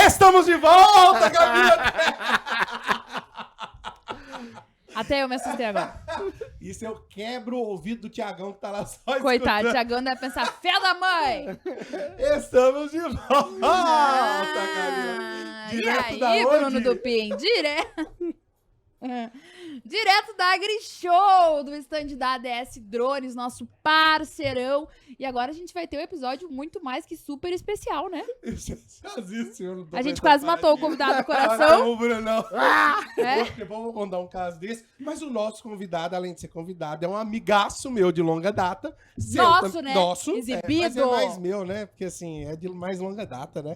Estamos de volta, Camila! Até eu me assustei agora. Isso eu quebro o ouvido do Tiagão que tá lá só Coitado, o escutando. Thiagão deve pensar, fé da mãe! Estamos de volta, Camila! E Direto aí, da Bruno onde? Dupin? Direto da AgriShow, do stand da ADS Drones, nosso parceirão. E agora a gente vai ter um episódio muito mais que super especial, né? A gente quase matou o convidado do coração. O Brunão. É? Depois eu vou contar um caso desse. Mas o nosso convidado, além de ser convidado, é um amigaço meu de longa data. Seu Nosso, né? Nosso. Exibido. Mas é mais meu, né? Porque assim, é de mais longa data, né?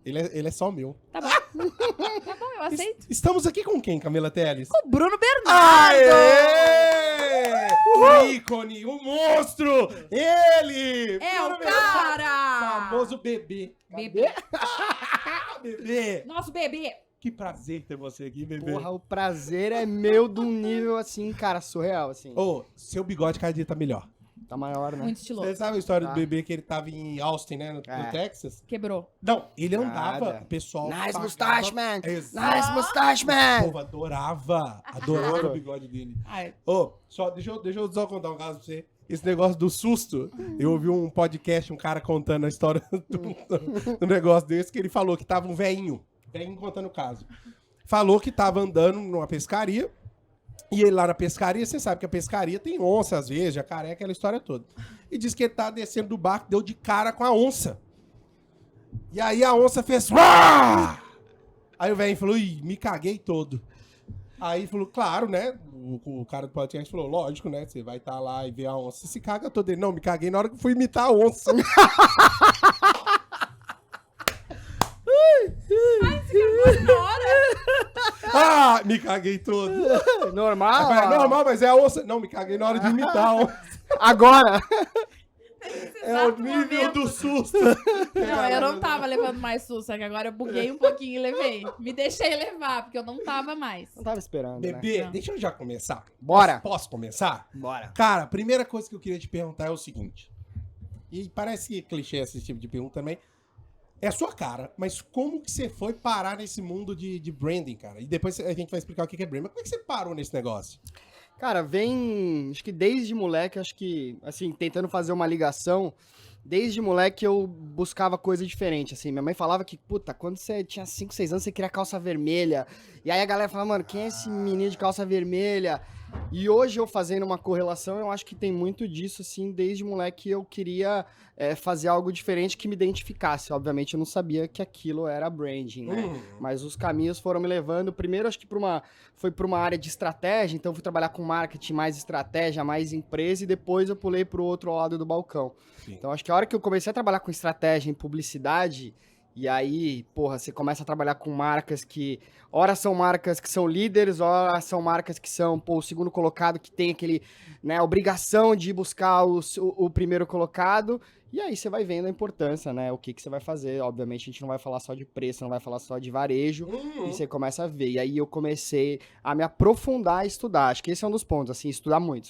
Ele é só meu. Tá bom. Tá bom, eu aceito. Estamos aqui com quem, Camila Teles? Com o Bruno Bernardo. Aê! O ícone, o monstro! Ele! É o Bruno Bernardo, cara! famoso bebê. Bebê. Bebê! Nosso bebê. Que prazer ter você aqui, bebê. Porra, o prazer é meu de um nível assim, cara, surreal, assim. Ô, seu bigode cada dia tá melhor. Tá maior, né? Muito estiloso. Você sabe a história Tá. do bebê que ele tava em Austin, né? No Texas? Quebrou. Não, ele andava, Nada. o pessoal... Nice pagava- mustache, man! Exato. Nice mustache, O man! povo adorava o bigode dele. Ai, Ô, deixa eu só contar um caso pra você. Esse negócio do susto, eu ouvi um podcast, um cara contando a história do negócio desse, que ele falou que tava um velhinho contando o caso. Falou que tava andando numa pescaria, e ele lá na pescaria, você sabe que a pescaria tem onça às vezes, jacaré, aquela história toda. E disse que ele tava descendo do barco, deu de cara com a onça. E aí a onça fez... "Uá!" Aí o velho falou, ih, me caguei todo. Aí falou, claro, né? O cara do podcast falou, lógico, né? Você vai estar lá e ver a onça. Você se caga todo. Ele, não, me caguei na hora que fui imitar a onça. Ah, me caguei todo. Normal? É normal, mas é a onça. Não, me caguei na hora de imitar a onça. Agora! É o nível do susto. não, eu não tava levando mais susto, só que agora eu buguei um pouquinho e levei. Me deixei levar, porque eu não tava mais. Não tava esperando, né? Bebê, Não. deixa eu já começar. Bora. Posso começar? Bora. Cara, a primeira coisa que eu queria te perguntar é o seguinte. E parece clichê esse tipo de pergunta também. É a sua cara, mas como que você foi parar nesse mundo de branding, cara? E depois a gente vai explicar o que é branding. Mas como é que você parou nesse negócio? Cara, vem, acho que desde moleque, acho que, assim, tentando fazer uma ligação, desde moleque eu buscava coisa diferente, assim. Minha mãe falava que, puta, quando você tinha 5, 6 anos, você queria calça vermelha. E aí a galera falava, mano, quem é esse menino de calça vermelha? E hoje eu fazendo uma correlação, eu acho que tem muito disso, assim, desde moleque eu queria fazer algo diferente que me identificasse. Obviamente eu não sabia que aquilo era branding, né? Mas os caminhos foram me levando, primeiro acho que foi pra uma área de estratégia, então eu fui trabalhar com marketing, mais estratégia, mais empresa, e depois eu pulei pro outro lado do balcão. Sim. Então acho que a hora que eu comecei a trabalhar com estratégia em publicidade, e aí, porra, você começa a trabalhar com marcas que, ora são marcas que são líderes, ora são marcas que são, pô, o segundo colocado que tem aquele, né, obrigação de buscar o primeiro colocado, e aí você vai vendo a importância, né, o que você vai fazer. Obviamente a gente não vai falar só de preço, não vai falar só de varejo, e você começa a ver. E aí eu comecei a me aprofundar e estudar. Acho que esse é um dos pontos, assim, estudar muito,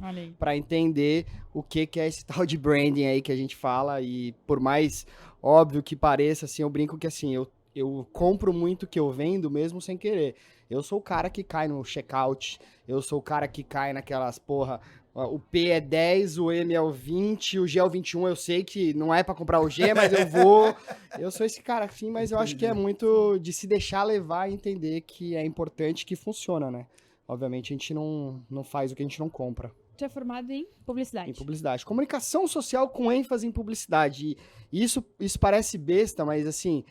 Olha aí. para entender o que é esse tal de branding aí que a gente fala. E por mais óbvio que pareça, assim, eu brinco que assim, eu compro muito o que eu vendo mesmo sem querer. Eu sou o cara que cai no checkout, eu sou o cara que cai naquelas, porra, o P é 10, o M é o 20, o G é o 21, eu sei que não é pra comprar o G, mas eu vou. Eu sou esse cara, assim, mas eu acho que é muito de se deixar levar e entender que é importante, que funciona, né? Obviamente a gente não faz o que a gente não compra. Tu é formado em publicidade. Em publicidade. Comunicação social com ênfase em publicidade. E isso parece besta, mas assim,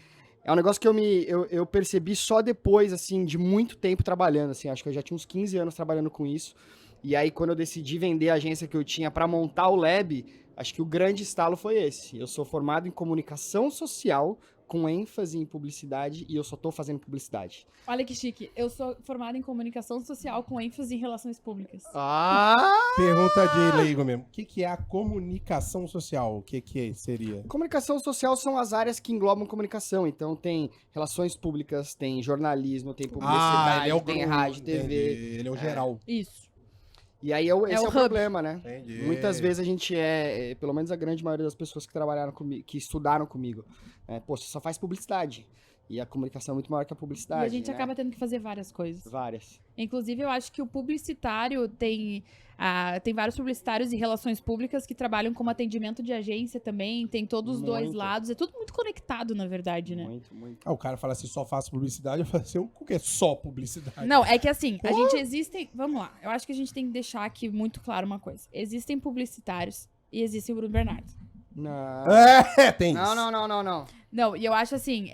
é um negócio que eu percebi só depois, assim, de muito tempo trabalhando, assim. Acho que eu já tinha uns 15 anos trabalhando com isso. E aí, quando eu decidi vender a agência que eu tinha para montar o Lab, acho que o grande estalo foi esse. Eu sou formado em comunicação social com ênfase em publicidade e eu só tô fazendo publicidade. Olha que chique. Eu sou formada em comunicação social com ênfase em relações públicas. Ah! Pergunta de leigo mesmo. O que é a comunicação social? O que seria? Comunicação social são as áreas que englobam comunicação. Então tem relações públicas, tem jornalismo, tem publicidade, tem rádio, TV. Ele é o geral. Isso. E aí esse é o hub. problema, né? Entendi. Muitas vezes a gente pelo menos a grande maioria das pessoas que trabalharam comigo, que estudaram comigo, pô, você só faz publicidade. E a comunicação é muito maior que a publicidade. E a gente né? acaba tendo que fazer várias coisas. Várias. Inclusive, eu acho que o publicitário tem vários publicitários e relações públicas que trabalham como atendimento de agência também, tem todos os dois Muito. lados, é tudo muito conectado, na verdade, né? Muito, muito. Ah, o cara fala assim, só faço publicidade, eu falo assim, o que é só publicidade? Não, é que assim, a gente existem. Vamos lá, eu acho que a gente tem que deixar aqui muito claro uma coisa. Existem publicitários e existe o Bruno Bernardo. Não. Tem Não, isso. não. Não, e eu acho assim,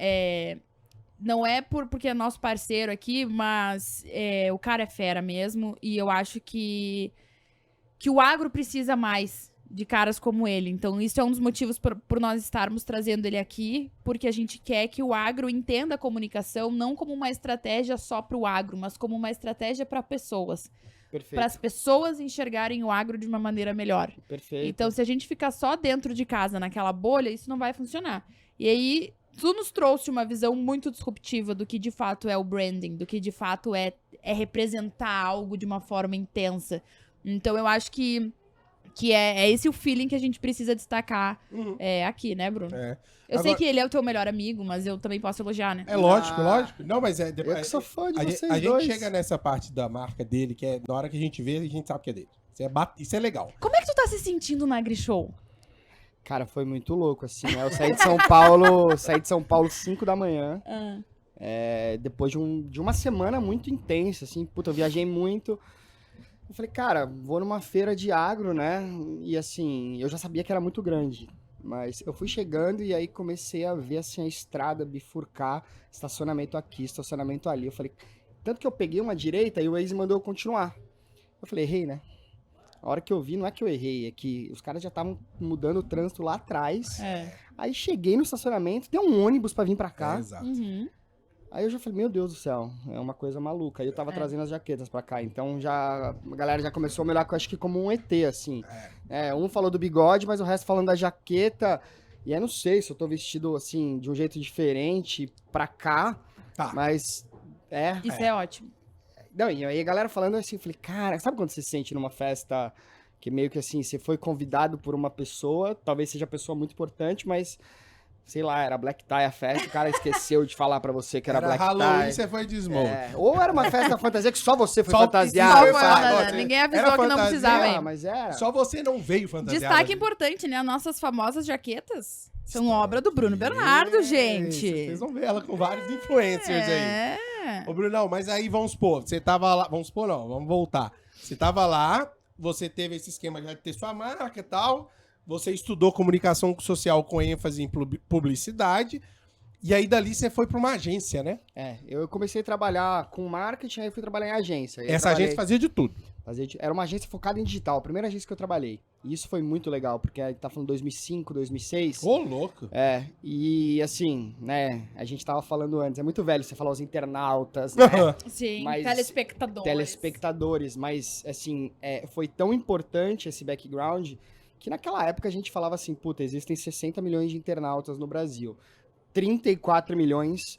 não é porque é nosso parceiro aqui, mas o cara é fera mesmo, e eu acho que o agro precisa mais de caras como ele. Então, isso é um dos motivos por nós estarmos trazendo ele aqui, porque a gente quer que o agro entenda a comunicação não como uma estratégia só para o agro, mas como uma estratégia para pessoas. Perfeito. Para as pessoas enxergarem o agro de uma maneira melhor. Perfeito. Então, se a gente ficar só dentro de casa, naquela bolha, isso não vai funcionar. E aí, tu nos trouxe uma visão muito disruptiva do que de fato é o branding, do que de fato é representar algo de uma forma intensa. Então, eu acho que é esse o feeling que a gente precisa destacar aqui, né, Bruno? Eu sei Agora- que ele é o teu melhor amigo, mas eu também posso elogiar, né? É lógico, lógico. Não, mas Eu que sou fã de vocês a gente dois. chega nessa parte da marca dele, que é na hora que a gente vê, a gente sabe que é dele. Isso é legal. Como é que tu tá se sentindo na AgriShow? Cara, foi muito louco, assim, né? Eu saí de São Paulo 5 da manhã, depois de uma semana muito intensa, assim, puta, eu viajei muito. Eu falei, cara, vou numa feira de agro, né? E assim, eu já sabia que era muito grande, mas eu fui chegando e aí comecei a ver, assim, a estrada bifurcar, estacionamento aqui, estacionamento ali. Eu falei, tanto que eu peguei uma direita e o Waze mandou eu continuar. Eu falei, errei, né? A hora que eu vi, não é que eu errei, é que os caras já estavam mudando o trânsito lá atrás. Aí cheguei no estacionamento, tem um ônibus pra vir pra cá. Exato. Uhum. Aí eu já falei, meu Deus do céu, é uma coisa maluca. Aí eu tava trazendo as jaquetas pra cá, então a galera já começou a me olhar, acho que como um ET, assim. Um falou do bigode, mas o resto falando da jaqueta. E aí não sei se eu tô vestido, assim, de um jeito diferente pra cá, Tá. mas Isso é ótimo. Não, e aí a galera falando assim, eu falei, cara, sabe quando você se sente numa festa que meio que assim, você foi convidado por uma pessoa, talvez seja uma pessoa muito importante, mas, sei lá, era Black Tie a festa, o cara esqueceu de falar pra você que era Black Halloween, Tie. você foi de smoke. Ou era uma festa fantasia que só você foi Só- fantasiado. Só Só falar, foi, você- ninguém era avisou que não fantasia, precisava ir. Mas era. Só você não veio fantasiado. Destaque importante, né? Nossas famosas jaquetas são obra do Bruno Bernardo, gente. Vocês vão ver ela com vários influencers aí. É. Ô, Brunão, mas aí vamos supor, você tava lá, vamos supor não, vamos voltar. Você tava lá, você teve esse esquema de ter sua marca e tal, você estudou comunicação social com ênfase em publicidade, e aí dali você foi pra uma agência, né? Eu comecei a trabalhar com marketing, aí fui trabalhar em agência. Aí eu Essa trabalhei- agência fazia de tudo. Era uma agência focada em digital, a primeira agência que eu trabalhei. E isso foi muito legal, porque aí tá falando 2005, 2006. Ô, louco. E assim, né, a gente tava falando antes, é muito velho você falar os internautas, né, Sim, Mas- telespectadores. telespectadores, mas assim, foi tão importante esse background que naquela época a gente falava assim, puta, existem 60 milhões de internautas no Brasil, 34 milhões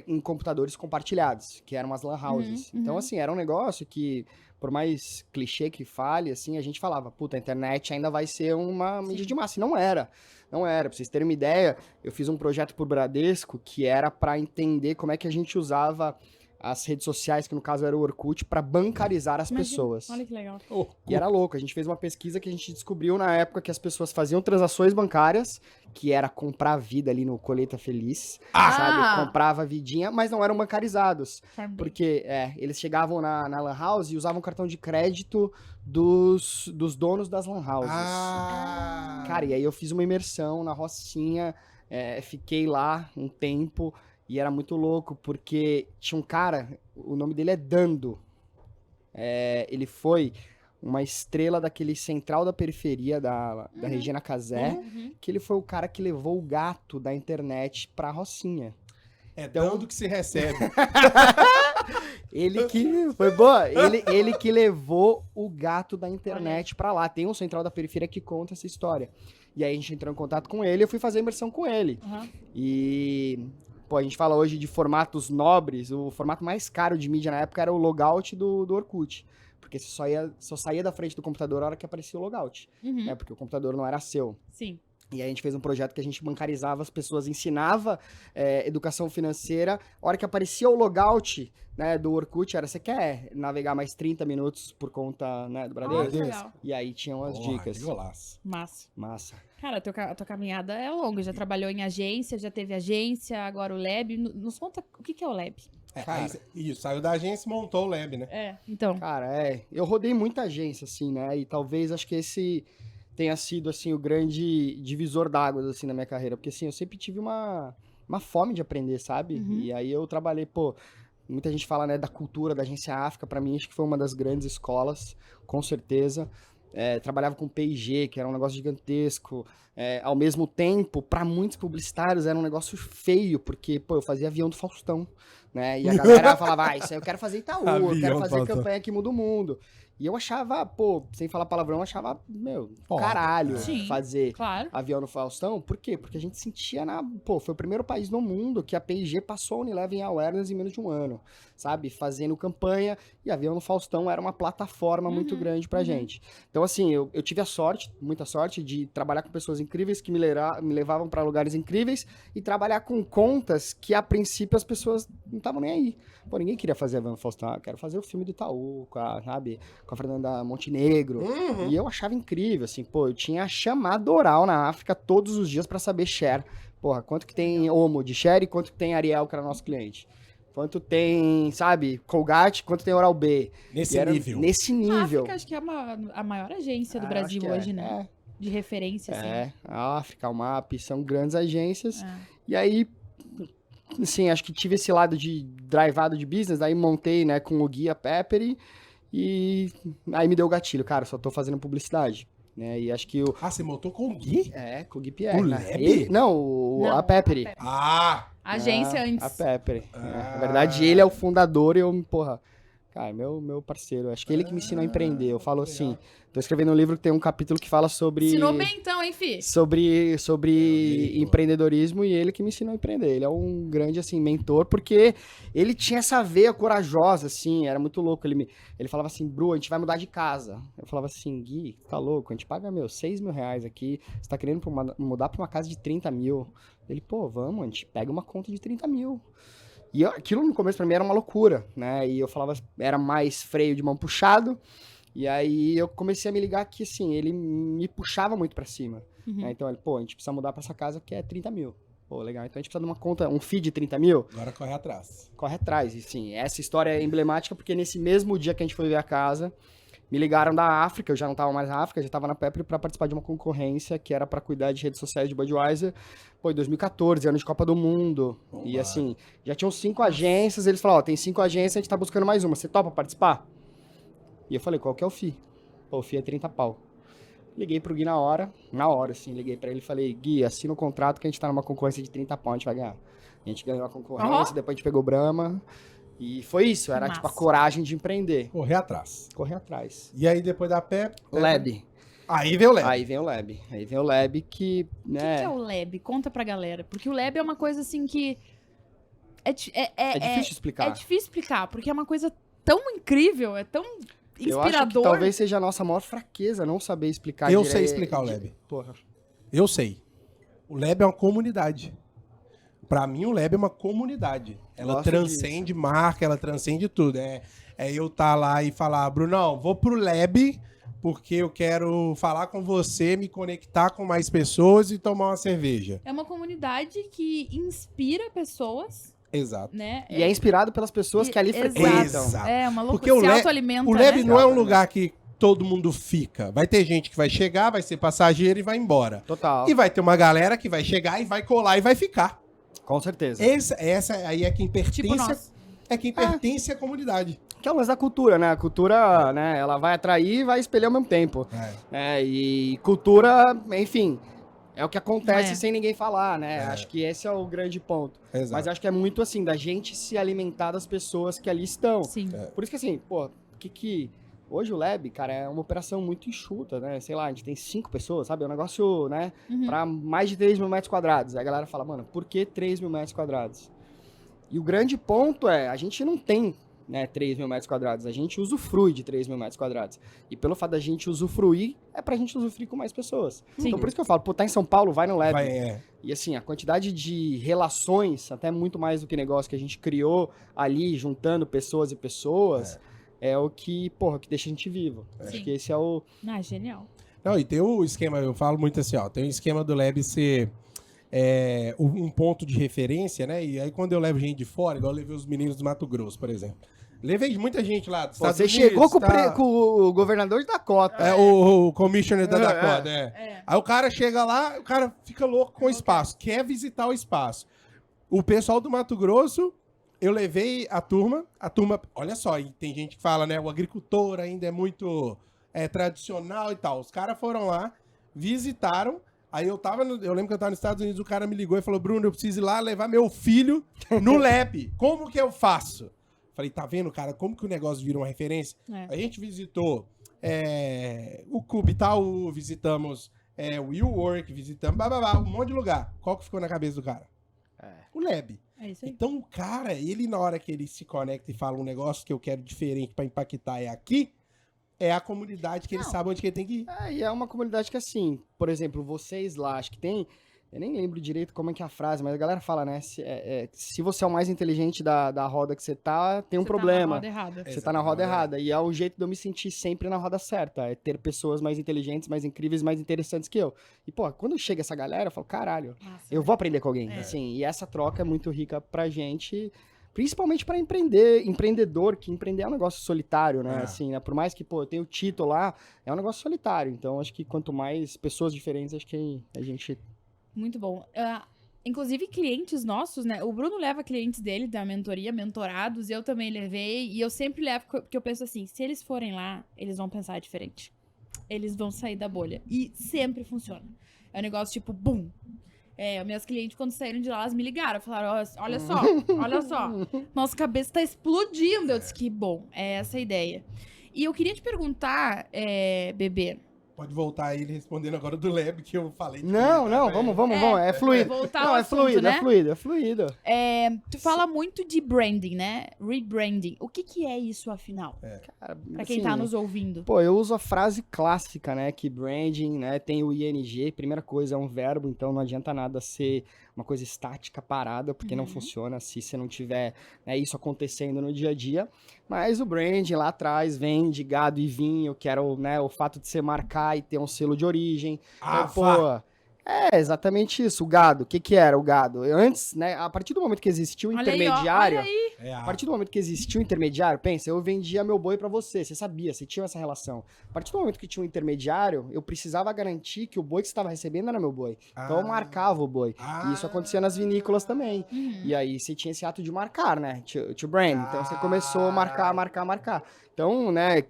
em computadores compartilhados, que eram as lan houses. Então assim, era um negócio que, por mais clichê que fale, assim, a gente falava, puta, a internet ainda vai ser uma mídia de massa. E não era. Não era. Pra vocês terem uma ideia, eu fiz um projeto por Bradesco que era pra entender como é que a gente usava as redes sociais, que no caso era o Orkut, pra bancarizar as Imagina, pessoas. Olha que legal. E era louco. A gente fez uma pesquisa que a gente descobriu na época que as pessoas faziam transações bancárias, que era comprar vida ali no Colheita Feliz, sabe? Comprava vidinha, mas não eram bancarizados. Porque eles chegavam na lan house e usavam cartão de crédito dos donos das lan houses. Cara, e aí eu fiz uma imersão na Rocinha, fiquei lá um tempo e era muito louco, porque tinha um cara, o nome dele é Dando. Ele foi uma estrela daquele Central da Periferia da Regina Casé, que ele foi o cara que levou o gato da internet pra Rocinha. É dando que se recebe. Ele que. Foi boa? Ele que levou o gato da internet pra lá. Tem um Central da Periferia que conta essa história. E aí a gente entrou em contato com ele e eu fui fazer a imersão com ele. E. Pô, a gente fala hoje de formatos nobres. O formato mais caro de mídia na época era o logout do Orkut. Porque você só saía da frente do computador a hora que aparecia o logout, Uhum. né? Porque o computador não era seu. Sim. E aí a gente fez um projeto que a gente bancarizava as pessoas, ensinava educação financeira. A hora que aparecia o logout, né, do Orkut, você quer navegar mais 30 minutos por conta, né, do Olha, Bradesco? que legal. E aí tinham as Porra, dicas. que golaço. Massa. Massa. Cara, a tua caminhada é longa. Já trabalhou em agência, já teve agência, agora o Lab. Nos conta o que é o Lab. Cara. Isso, saiu da agência e montou o Lab, né? É, então. Cara, eu rodei muita agência, assim, né? E talvez acho que esse tenha sido, assim, o grande divisor d'águas, assim, na minha carreira. Porque, assim, eu sempre tive uma fome de aprender, sabe? Uhum. E aí eu trabalhei, muita gente fala, né, da cultura da agência África. Pra mim, acho que foi uma das grandes escolas, com certeza. Trabalhava com P&G, que era um negócio gigantesco. Ao mesmo tempo, pra muitos publicitários, era um negócio feio, porque, eu fazia avião do Faustão, né? E a galera falava, isso aí eu quero fazer Itaú, eu Avião quero do fazer Faustão. campanha que muda o mundo. E eu achava, sem falar palavrão, eu achava, Foda. caralho, Sim. fazer Claro. avião no Faustão. Por quê? Porque a gente sentia foi o primeiro país no mundo que a P&G passou a Unilever em awareness em menos de um ano, sabe? Fazendo campanha, e avião no Faustão era uma plataforma muito grande pra gente. Então, assim, eu tive a sorte, muita sorte, de trabalhar com pessoas incríveis que me levavam pra lugares incríveis e trabalhar com contas que, a princípio, as pessoas não estavam nem aí. Ninguém queria fazer avião no Faustão. Eu quero fazer o filme do Itaú, com a Fernanda Montenegro. Uhum. E eu achava incrível, assim, eu tinha chamada oral na África todos os dias pra saber share. Quanto que tem Omo de share e quanto que tem Ariel, que era nosso cliente. Quanto tem, sabe, Colgate, quanto tem Oral-B. Nesse E era nível. Nesse A nível. África acho que é a maior agência do Ah, Brasil acho que hoje, né? De referência, assim. A África, o MAP, são grandes agências. É. E aí, assim, acho que tive esse lado de drivado de business, aí montei, né, com o Guia Peppery, e aí me deu o gatilho, cara, só tô fazendo publicidade, né, e acho que Você montou com o Gui? com o Gui Pierre, O né? Lab? Não, Não, a Peppery. Ah! A agência antes. A Peppery. Ah. Na verdade, ele é o fundador e eu, cara, meu parceiro, acho que ele que me ensinou a empreender. Eu falo assim, tô escrevendo um livro que tem um capítulo que fala sobre... Ensinou bem então, hein, fi? Sobre Meu empreendedorismo, e ele que me ensinou a empreender. Ele é um grande, assim, mentor, porque ele tinha essa veia corajosa, assim, era muito louco. Ele falava assim, Bru, a gente vai mudar de casa. Eu falava assim, Gui, tá louco, a gente paga, 6 mil reais aqui, você tá querendo mudar pra uma casa de 30 mil. Ele, vamos, a gente pega uma conta de 30 mil. E aquilo no começo pra mim era uma loucura, né? E eu falava, era mais freio de mão puxado. E aí eu comecei a me ligar que, assim, ele me puxava muito pra cima. Né? Então ele, a gente precisa mudar pra essa casa que é 30 mil. Legal. Então a gente precisa de uma conta, um FII de 30 mil. Agora corre atrás. Corre atrás. E, sim, essa história é emblemática porque nesse mesmo dia que a gente foi ver a casa, me ligaram da África, eu já não tava mais na África, já tava na Pepper pra participar de uma concorrência que era pra cuidar de redes sociais de Budweiser. Em 2014, ano de Copa do Mundo. Boa. E assim, já tinham 5 agências, eles falaram, tem 5 agências, a gente tá buscando mais uma. Você topa participar? E eu falei, qual que é o FII? O FII é 30 pau. Liguei pro Gui na hora, assim, liguei pra ele e falei, Gui, assina o contrato que a gente tá numa concorrência de 30 pau, a gente vai ganhar. A gente ganhou a concorrência, depois a gente pegou o Brahma. E foi isso, era Massa. tipo a coragem de empreender. Correr atrás. Correr atrás. E aí, depois da Pep... Lab. Aí veio o Lab. Aí vem o Lab que, O né... que é o Lab? Conta pra galera. Porque o Lab é uma coisa assim que. É difícil explicar. É difícil explicar, porque é uma coisa tão incrível, é tão Eu acho que inspirador. talvez seja a nossa maior fraqueza, não saber explicar Eu direito. sei explicar o Lab. Porra. Eu sei. O Lab é uma comunidade. Pra mim, o Lab é uma comunidade. Ela Gosto transcende marca, ela transcende tudo. É eu estar lá e falar, Brunão, vou pro Lab porque eu quero falar com você, me conectar com mais pessoas e tomar uma cerveja. É uma comunidade que inspira pessoas, Exato. né? E é inspirado pelas pessoas que ali Exato. frequentam. Exato. É uma loucura. Porque o Se Lab- autoalimenta, O Lab né? não é um Exatamente. lugar que todo mundo fica. Vai ter gente que vai chegar, vai ser passageiro e vai embora. Total. E vai ter uma galera que vai chegar e vai colar e vai ficar. Com certeza. Essa aí é quem pertence, Tipo nós. é quem pertence à comunidade. Que é o lance da cultura, né? A cultura, né, ela vai atrair e vai espelhar ao mesmo tempo. E cultura, enfim, é o que acontece É. sem ninguém falar, né? Acho que esse é o grande ponto. Exato. Mas acho que é muito assim, da gente se alimentar das pessoas que ali estão. Sim. Por isso que assim, hoje o Lab, cara, é uma operação muito enxuta, né? Sei lá, a gente tem 5 pessoas, sabe? É um negócio, né, pra mais de 3 mil metros quadrados. Aí a galera fala, mano, por que 3 mil metros quadrados? E o grande ponto é, a gente não tem, né, 3 mil metros quadrados. A gente usufrui de 3 mil metros quadrados. E pelo fato da gente usufruir, é pra gente usufruir com mais pessoas. Sim. Então por isso que eu falo, pô, tá em São Paulo, vai no Lab. Vai, E assim, a quantidade de relações, até muito mais do que negócio que a gente criou ali, juntando pessoas e pessoas, é o que, porra, que deixa a gente vivo. Sim. Acho que esse é o... Ah, genial. Não, e tem o esquema, eu falo muito assim, ó, tem o esquema do Lab ser um ponto de referência, né? E aí quando eu levo gente de fora, igual eu levei os meninos do Mato Grosso, por exemplo. Levei muita gente lá dos Estados Você Unidos, chegou com o governador de Dakota. o commissioner da É, Dakota, É. Aí o cara chega lá, o cara fica louco com o espaço, quer visitar o espaço. O pessoal do Mato Grosso, eu levei a turma, olha só, e tem gente que fala, né, o agricultor ainda é muito tradicional e tal. Os caras foram lá, visitaram, aí eu lembro que eu tava nos Estados Unidos, o cara me ligou e falou, Bruno, eu preciso ir lá levar meu filho no lab, como que eu faço? Falei, tá vendo, cara, como que o negócio vira uma referência? A gente visitou o Cubitaú, visitamos o WeWork, visitamos um monte de lugar. Qual que ficou na cabeça do cara? O Lab. É isso aí. Então o cara, ele na hora que ele se conecta e fala um negócio que eu quero diferente pra impactar é aqui, é a comunidade que ele sabe onde que ele tem que ir. E é uma comunidade que, assim, por exemplo, vocês lá, acho que tem... Eu nem lembro direito como é que é a frase, mas a galera fala, né? Se você é o mais inteligente da roda que você tá, tem um problema. Tá na roda errada. Você tá na roda errada. E é o jeito de eu me sentir sempre na roda certa. É ter pessoas mais inteligentes, mais incríveis, mais interessantes que eu. E, pô, quando chega essa galera, eu falo, caralho, Nossa, eu vou aprender com alguém. Assim, e essa troca é muito rica pra gente, principalmente pra empreendedor, que empreender é um negócio solitário, né? Assim, né? Por mais que, pô, eu tenho o título lá, é um negócio solitário. Então, acho que quanto mais pessoas diferentes, acho que a gente... Muito bom. Inclusive, clientes nossos, né? O Bruno leva clientes dele da mentoria, mentorados, eu também levei, e eu sempre levo, porque eu penso assim, se eles forem lá, eles vão pensar diferente. Eles vão sair da bolha. E sempre funciona. É um negócio tipo, bum! Meus clientes, quando saíram de lá, elas me ligaram, falaram, olha só, nossa cabeça tá explodindo. Eu disse que bom, é essa a ideia. E eu queria te perguntar, Bebê, Pode voltar ele respondendo agora do Lab, que eu falei. Não, vamos. É fluido. voltar Não, ao é assunto, fluido, né? é fluido. Tu fala muito de branding, né? Rebranding. O que é isso, afinal? Cara, Pra quem assim, tá nos ouvindo. Pô, eu uso a frase clássica, né? Que branding, né? Tem o ING, primeira coisa, é um verbo, então não adianta nada ser uma coisa estática, parada, porque não funciona se você não tiver isso acontecendo no dia a dia. Mas o branding lá atrás vem de gado e vinho, que era o fato de você marcar e ter um selo de origem. É exatamente isso, o gado. O que era o gado? Antes, né, a partir do momento que existiu o intermediário, a partir do momento que existiu o intermediário, pensa, eu vendia meu boi pra você sabia, você tinha essa relação. A partir do momento que tinha um intermediário, eu precisava garantir que o boi que você estava recebendo era meu boi. Então eu marcava o boi. E isso acontecia nas vinícolas também. E aí você tinha esse ato de marcar, né, to brand. Então você começou a marcar. Então, né,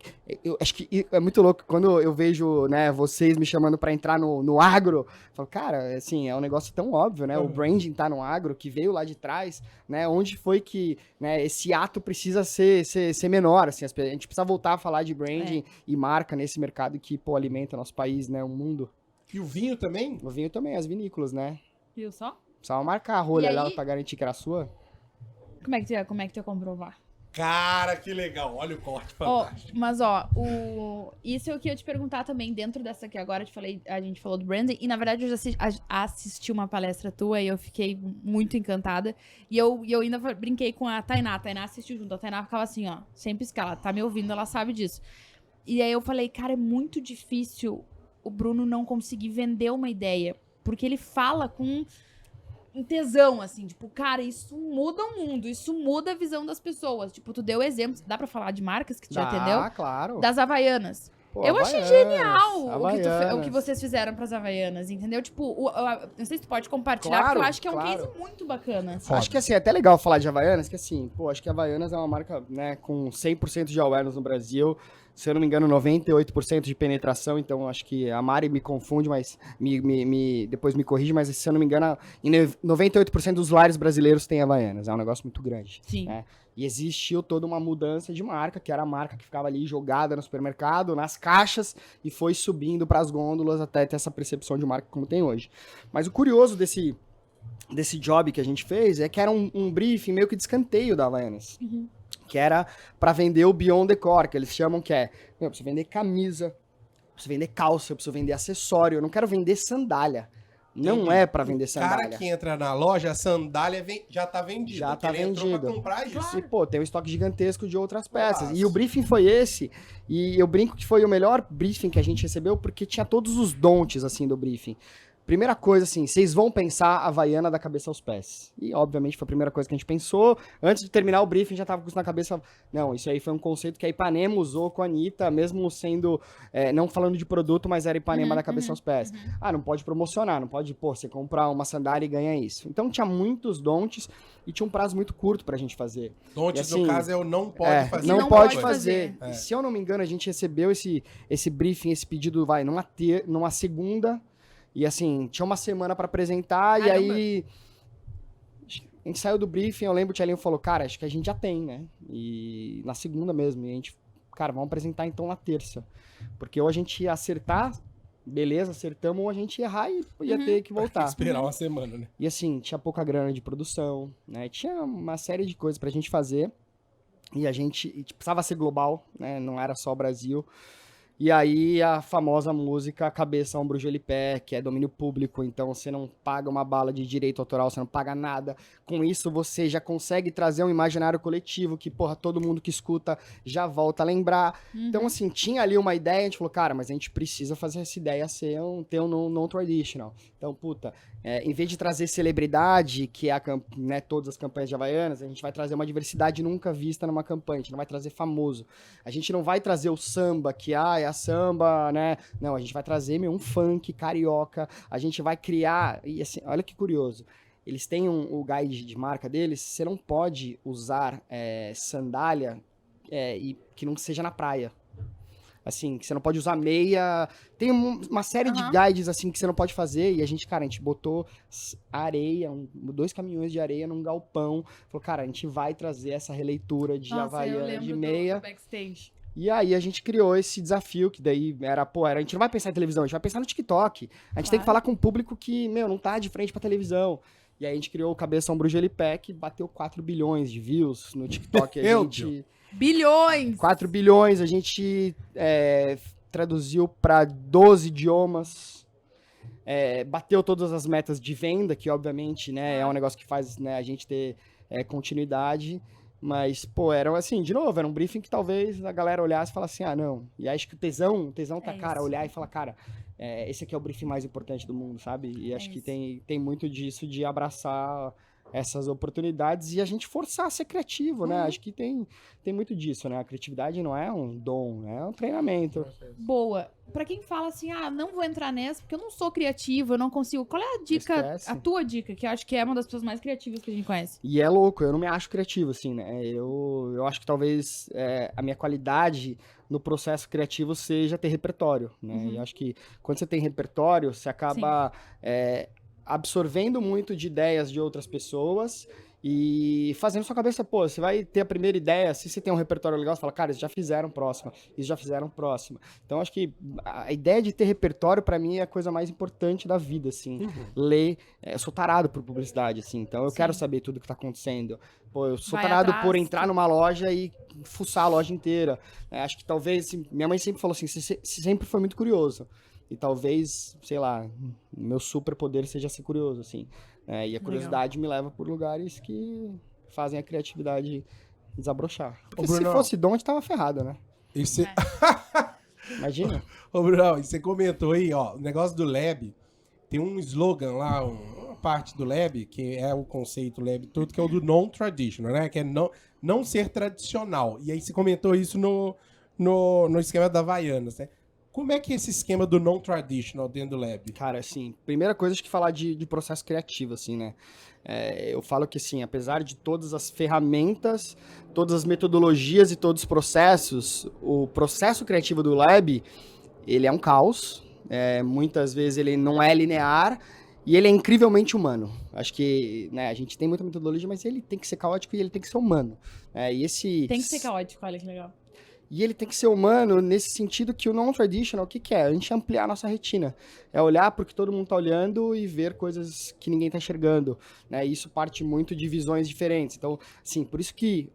eu acho que é muito louco quando eu vejo, né, vocês me chamando pra entrar no agro. Eu falo, cara, assim, é um negócio tão óbvio, né? O branding tá no agro, que veio lá de trás, né? Onde foi que, né, esse ato precisa ser menor, assim. A gente precisa voltar a falar de branding e marca nesse mercado que, pô, alimenta nosso país, né? O mundo. E o vinho também? O vinho também, as vinícolas, né? Viu só? Precisava marcar a rolha aí... lá pra garantir que era sua. Como é que tu ia comprovar? Cara, que legal. Olha o corte fantástico. Isso é o que eu ia te perguntar também, dentro dessa aqui agora, a gente falou do branding, e na verdade eu já assisti uma palestra tua e eu fiquei muito encantada. E eu ainda brinquei com a Tainá assistiu junto, a Tainá ficava assim, ó, sem piscar, ela tá me ouvindo, ela sabe disso. E aí eu falei, cara, é muito difícil o Bruno não conseguir vender uma ideia, porque ele fala com um tesão, assim, tipo, cara, isso muda o mundo, isso muda a visão das pessoas. Tipo, tu deu exemplos, dá pra falar de marcas que tu já atendeu? Ah, claro. Das Havaianas. Pô, eu achei genial Havaianas. o que vocês fizeram pras Havaianas, entendeu? Tipo, não sei se tu pode compartilhar, Claro, porque eu acho que é um claro. case muito bacana. Acho que assim, é até legal falar de Havaianas, que assim, pô, acho que a Havaianas é uma marca, né, com 100% de awareness no Brasil, se eu não me engano, 98% de penetração, então acho que a Mari me confunde, mas depois me corrige, mas se eu não me engano, 98% dos lares brasileiros têm Havaianas, é um negócio muito grande. Sim. Né? E existiu toda uma mudança de marca, que era a marca que ficava ali jogada no supermercado, nas caixas, e foi subindo para as gôndolas até ter essa percepção de marca como tem hoje. Mas o curioso desse job que a gente fez é que era um briefing meio que de escanteio da Havaianas. que era pra vender o Beyond Decor, que eles chamam que é, eu preciso vender camisa, eu preciso vender calça, eu preciso vender acessório, eu não quero vender sandália. Não Entendi. é pra vender O cara sandália. que entra na loja, a sandália já tá vendida. Já porque tá ele entrou pra vendido. comprar isso. E, pô, tem um estoque gigantesco de outras peças. Nossa. E o briefing foi esse. E eu brinco que foi o melhor briefing que a gente recebeu, porque tinha todos os don'ts, assim, do briefing. Primeira coisa, assim, vocês vão pensar a Havaiana da cabeça aos pés. E, obviamente, foi a primeira coisa que a gente pensou. Antes de terminar o briefing, já tava com isso na cabeça. Não, isso aí foi um conceito que a Ipanema usou com a Anitta, mesmo sendo, não falando de produto, mas era Ipanema da cabeça aos pés. Ah, não pode promocionar, não pode, pô, você comprar uma sandália e ganha isso. Então, tinha muitos don'ts e tinha um prazo muito curto pra gente fazer. Don'ts, E, assim, no caso, é o não pode fazer. Não Não pode pode fazer. fazer. E, se eu não me engano, a gente recebeu esse briefing, esse pedido, numa segunda. E assim, tinha uma semana pra apresentar. Caramba. E aí a gente saiu do briefing, eu lembro que o Tchelinho falou, cara, acho que a gente já tem, né? E na segunda mesmo. E a gente, cara, vamos apresentar então na terça. Porque ou a gente ia acertar, beleza, acertamos, ou a gente ia errar e ia ter que voltar. Esperar uma semana, né? E assim, tinha pouca grana de produção, né? Tinha uma série de coisas pra gente fazer. E a gente precisava ser global, né? Não era só o Brasil. E aí a famosa música Cabeça, Ombro, Joelho e Pé, que é domínio público, então você não paga uma bala de direito autoral, você não paga nada. Com isso você já consegue trazer um imaginário coletivo que, porra, todo mundo que escuta já volta a lembrar. Então, assim, tinha ali uma ideia, a gente falou, cara, mas a gente precisa fazer essa ideia ter um non-traditional. Então, puta, em vez de trazer celebridade, que é todas as campanhas de Havaianas, a gente vai trazer uma diversidade nunca vista numa campanha, a gente não vai trazer famoso. A gente não vai trazer o samba, que é a samba, né? Não, a gente vai trazer um funk carioca, a gente vai criar, e assim, olha que curioso, eles têm o guide de marca deles, você não pode usar sandália e que não seja na praia. Assim, que você não pode usar meia. Tem uma série de guides, assim, que você não pode fazer. E a gente botou areia, 2 caminhões de areia num galpão. Falou, cara, a gente vai trazer essa releitura de Havaiana, de meia. Do backstage. E aí a gente criou esse desafio, que daí era, a gente não vai pensar em televisão, a gente vai pensar no TikTok. A gente tem que falar com um público que, não tá de frente pra televisão. E aí a gente criou o Cabeça, Ombro, Joelho e Pé, que bateu 4 bilhões de views no TikTok. Bilhões! 4 bilhões, a gente traduziu para 12 idiomas, bateu todas as metas de venda, que obviamente, né, é um negócio que faz, né, a gente ter continuidade, mas, pô, era assim, de novo, era um briefing que talvez a galera olhasse e falasse assim, não. E acho que o tesão tá, cara, isso. olhar e falar, cara, esse aqui é o briefing mais importante do mundo, sabe? E acho que tem muito disso de abraçar essas oportunidades e a gente forçar a ser criativo, né? Acho que tem muito disso, né? A criatividade não é um dom, é um treinamento. Boa. Pra quem fala assim, não vou entrar nessa porque eu não sou criativo, eu não consigo. Qual é a dica, Esquece. a tua dica, que eu acho que é uma das pessoas mais criativas que a gente conhece? E é louco, eu não me acho criativo, assim, né? Eu acho que talvez a minha qualidade no processo criativo seja ter repertório, né? E eu acho que quando você tem repertório, você acaba absorvendo muito de ideias de outras pessoas e fazendo sua cabeça, pô, você vai ter a primeira ideia, se você tem um repertório legal, você fala, cara, eles já fizeram próxima, eles já fizeram próxima. Então, acho que a ideia de ter repertório, pra mim, é a coisa mais importante da vida, assim. Ler, eu sou tarado por publicidade, assim, então eu quero saber tudo que tá acontecendo. Pô, eu sou tarado por entrar numa loja e fuçar a loja inteira. Acho que talvez, assim, minha mãe sempre falou assim, você sempre foi muito curioso. E talvez, sei lá, meu superpoder seja ser curioso, assim. E a curiosidade me leva por lugares que fazem a criatividade desabrochar. Porque se fosse dom, a gente tava ferrado, né? Imagina. Ô, Bruno, e você comentou aí, ó, o negócio do Lab, tem um slogan lá, uma parte do Lab, que é o conceito Lab todo, que é o do non-traditional, né? Que é não ser tradicional. E aí você comentou isso no esquema da Havaianas, né? Como é que é esse esquema do non-traditional dentro do Lab? Cara, assim, primeira coisa, acho que falar de processo criativo, assim, né? Eu falo que, assim, apesar de todas as ferramentas, todas as metodologias e todos os processos, o processo criativo do Lab, ele é um caos. Muitas vezes ele não é linear e ele é incrivelmente humano. Acho que, né, a gente tem muita metodologia, mas ele tem que ser caótico e ele tem que ser humano. Tem que ser caótico, olha que legal. E ele tem que ser humano nesse sentido que o non-traditional, o que é? A gente ampliar a nossa retina. É olhar para o que todo mundo está olhando e ver coisas que ninguém está enxergando. Né? E isso parte muito de visões diferentes. Então, assim, por isso que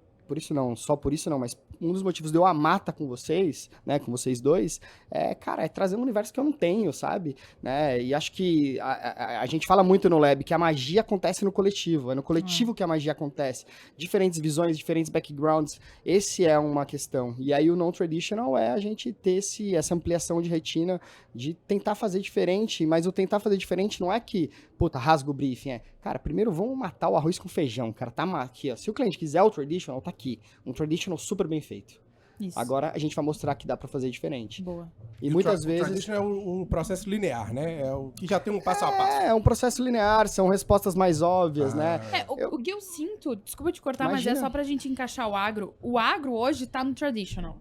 só por isso não, mas um dos motivos de eu amar estar com vocês, né, com vocês dois, é trazer um universo que eu não tenho, sabe? Né? E acho que a gente fala muito no Lab que a magia acontece no coletivo, é no coletivo que a magia acontece. Diferentes visões, diferentes backgrounds, esse é uma questão. E aí o non-traditional é a gente ter essa ampliação de retina, de tentar fazer diferente, mas o tentar fazer diferente não é que, puta, rasga o briefing, cara, primeiro vamos matar o arroz com feijão, cara, tá aqui, ó. Se o cliente quiser o traditional, tá aqui. Um traditional super bem feito. Isso. Agora a gente vai mostrar que dá pra fazer diferente. Boa. E muitas O vezes... traditional é o processo linear, né? É o que já tem um passo a passo. É um processo linear, são respostas mais óbvias, né? O que eu sinto, desculpa te cortar, Imagina. mas é só pra gente encaixar o agro. O agro hoje tá no traditional.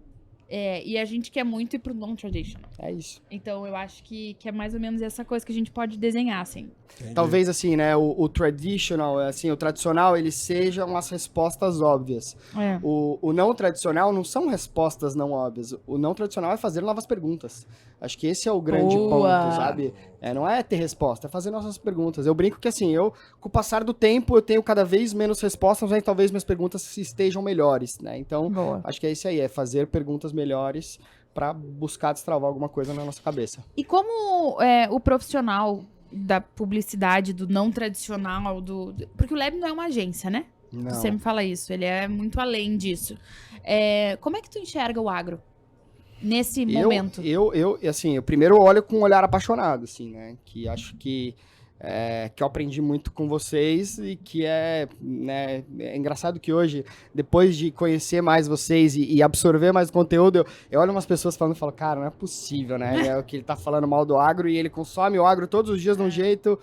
E a gente quer muito ir pro non-traditional. É isso. Então eu acho que é mais ou menos essa coisa que a gente pode desenhar, assim. Entendi. Talvez assim, né, o traditional, assim, o tradicional, ele seja umas respostas óbvias. O não tradicional não são respostas não óbvias. O não tradicional é fazer novas perguntas. Acho que esse é o grande Boa. ponto, sabe? Não é ter resposta, é fazer nossas perguntas. Eu brinco que assim, com o passar do tempo, eu tenho cada vez menos respostas, mas talvez minhas perguntas estejam melhores, né? Então, Boa. acho que é isso aí, é fazer perguntas melhores para buscar destravar alguma coisa na nossa cabeça. E como o profissional da publicidade, do não tradicional, porque o Lab não é uma agência, né? Não. Você me fala isso, ele é muito além disso. Como é que tu enxerga o agro nesse momento? Assim, eu primeiro olho com um olhar apaixonado, assim, né? Que acho que eu aprendi muito com vocês e que né, é engraçado que hoje, depois de conhecer mais vocês e absorver mais o conteúdo, eu olho umas pessoas falando e falo, cara, não é possível, né? É o que ele tá falando mal do agro e ele consome o agro todos os dias de um jeito.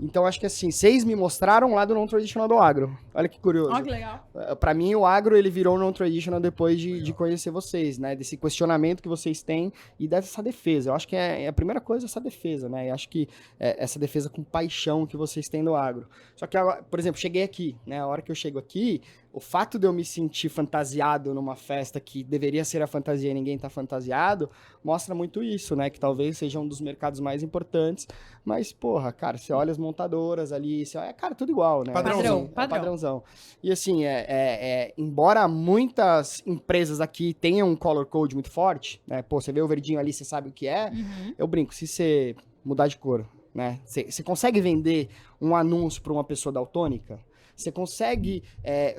Então, acho que assim, vocês me mostraram o lado non-traditional do agro. Olha que curioso. Ó, que legal. Pra mim, o agro, ele virou non-traditional depois de conhecer vocês, né? Desse questionamento que vocês têm e dessa defesa. Eu acho que a primeira coisa é essa defesa, né? Eu acho que essa defesa com paixão que vocês têm do agro. Só que, agora, por exemplo, cheguei aqui, né? A hora que eu chego aqui, o fato de eu me sentir fantasiado numa festa que deveria ser a fantasia e ninguém tá fantasiado, mostra muito isso, né? Que talvez seja um dos mercados mais importantes. Mas, porra, cara, você olha as montadoras ali, você olha, cara, tudo igual, né? Padrãozão. Assim, padrãozão. E assim, embora muitas empresas aqui tenham um color code muito forte, né? Pô, você vê o verdinho ali, você sabe o que é. Uhum. Eu brinco, se você mudar de cor, né? Você consegue vender um anúncio para uma pessoa daltônica? Você consegue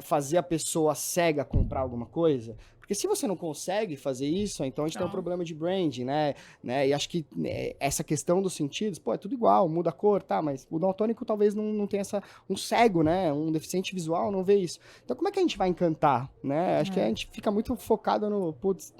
fazer a pessoa cega comprar alguma coisa? Porque se você não consegue fazer isso, então a gente tem um problema de branding, né? E acho que essa questão dos sentidos, pô, é tudo igual, muda a cor, tá? Mas o daltônico talvez não tenha um cego, né? Um deficiente visual não vê isso. Então como é que a gente vai encantar, né? Acho que a gente fica muito focado no, putz,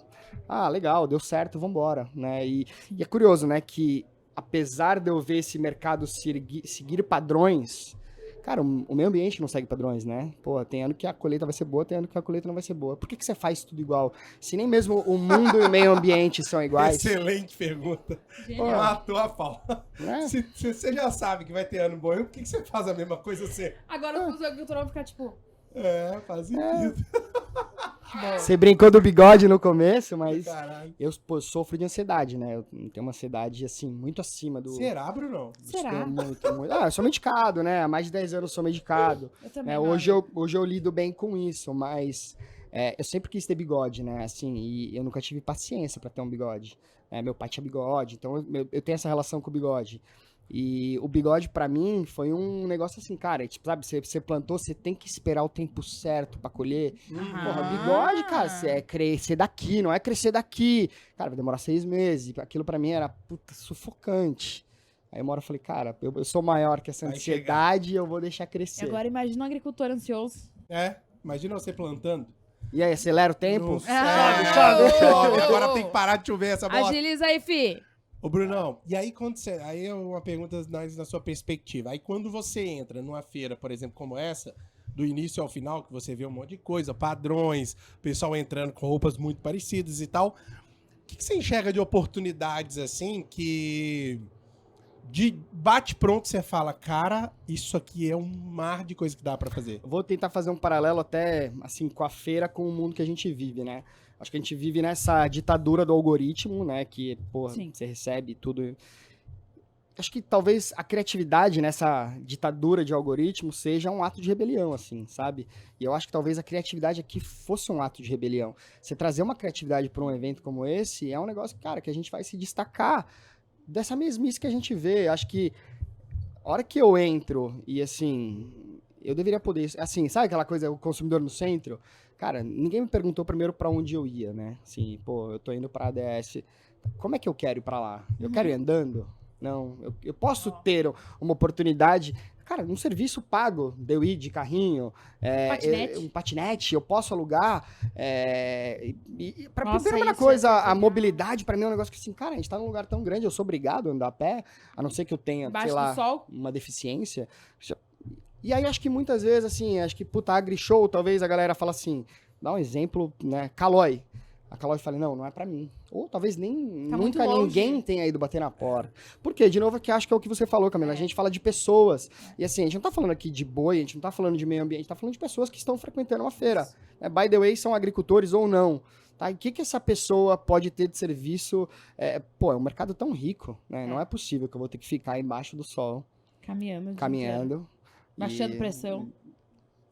legal, deu certo, vambora, né? E é curioso, né, que apesar de eu ver esse mercado seguir padrões, cara, o meio ambiente não segue padrões, né? Pô, tem ano que a colheita vai ser boa, tem ano que a colheita não vai ser boa. Por que você faz tudo igual? Se nem mesmo o mundo e o meio ambiente são iguais. Excelente pergunta. Genial. Matou a pau. Né? Se você já sabe que vai ter ano bom, por que você faz a mesma coisa você? Agora os agricultores vão ficar tipo... Faz sentido. Você brincou do bigode no começo, mas Caralho. eu sofro de ansiedade, né? Eu tenho uma ansiedade, assim, muito acima do... Será, Bruno? Será? Muito. Eu sou medicado, né? Há mais de 10 anos eu sou medicado. Eu também. Hoje eu lido bem com isso, mas eu sempre quis ter bigode, né? Assim, e eu nunca tive paciência pra ter um bigode. Meu pai tinha bigode, então eu tenho essa relação com o bigode. E o bigode, pra mim, foi um negócio assim, cara, tipo, sabe, você plantou, você tem que esperar o tempo certo pra colher. Porra, bigode, cara, é crescer daqui, não é crescer daqui. Cara, vai demorar 6 meses. Aquilo pra mim era, puta, sufocante. Aí uma hora eu falei, cara, eu sou maior que essa Vai ansiedade, eu vou deixar crescer. Agora imagina um agricultor ansioso. Imagina você plantando. E aí, acelera o tempo? Nossa, chove. Agora tem que parar de chover essa bosta. Agiliza aí, fi. Ô, Brunão, e aí quando você... Aí é uma pergunta mais na sua perspectiva. Aí quando você entra numa feira, por exemplo, como essa, do início ao final, que você vê um monte de coisa, padrões, pessoal entrando com roupas muito parecidas e tal, o que você enxerga de oportunidades, assim, que... De bate-pronto você fala, cara, isso aqui é um mar de coisa que dá pra fazer. Vou tentar fazer um paralelo até, assim, com a feira, com o mundo que a gente vive, né? Acho que a gente vive nessa ditadura do algoritmo, né? Que, porra, Sim. você recebe tudo. acho que talvez a criatividade nessa ditadura de algoritmo seja um ato de rebelião, assim, sabe? E eu acho que talvez a criatividade aqui fosse um ato de rebelião. Você trazer uma criatividade para um evento como esse é um negócio, cara, que a gente vai se destacar dessa mesmice que a gente vê. Acho que a hora que eu entro e, assim, eu deveria poder... Assim, sabe aquela coisa, o consumidor no centro? Cara, ninguém me perguntou primeiro para onde eu ia, né? Assim, pô, eu tô indo pra ADS. Como é que eu quero ir para lá? Eu quero ir andando? Não, eu posso ter uma oportunidade, cara, um serviço pago, de eu ir de carrinho, Patinete. um patinete, eu posso alugar, Nossa, primeira isso coisa, é a legal. mobilidade pra mim é um negócio que assim, cara, a gente tá num lugar tão grande, eu sou obrigado a andar a pé, a não ser que eu tenha, Embaixo sei do lá, sol. uma deficiência. E aí acho que muitas vezes, assim, acho que puta, AgriShow, talvez a galera fala assim, dá um exemplo, né, Calói. A Calói fala, não é pra mim. Ou talvez nem Tá muito nunca longe. ninguém tenha ido bater na porta. Por quê? De novo, que acho que é o que você falou, Camila. A gente fala de pessoas. E assim, a gente não tá falando aqui de boi, a gente não tá falando de meio ambiente, a gente tá falando de pessoas que estão frequentando uma feira. By the way, são agricultores ou não. Tá? E o que essa pessoa pode ter de serviço? É um mercado tão rico, né? Não é possível que eu vou ter que ficar embaixo do sol, Caminhando. o dia inteiro. caminhando. Baixando pressão.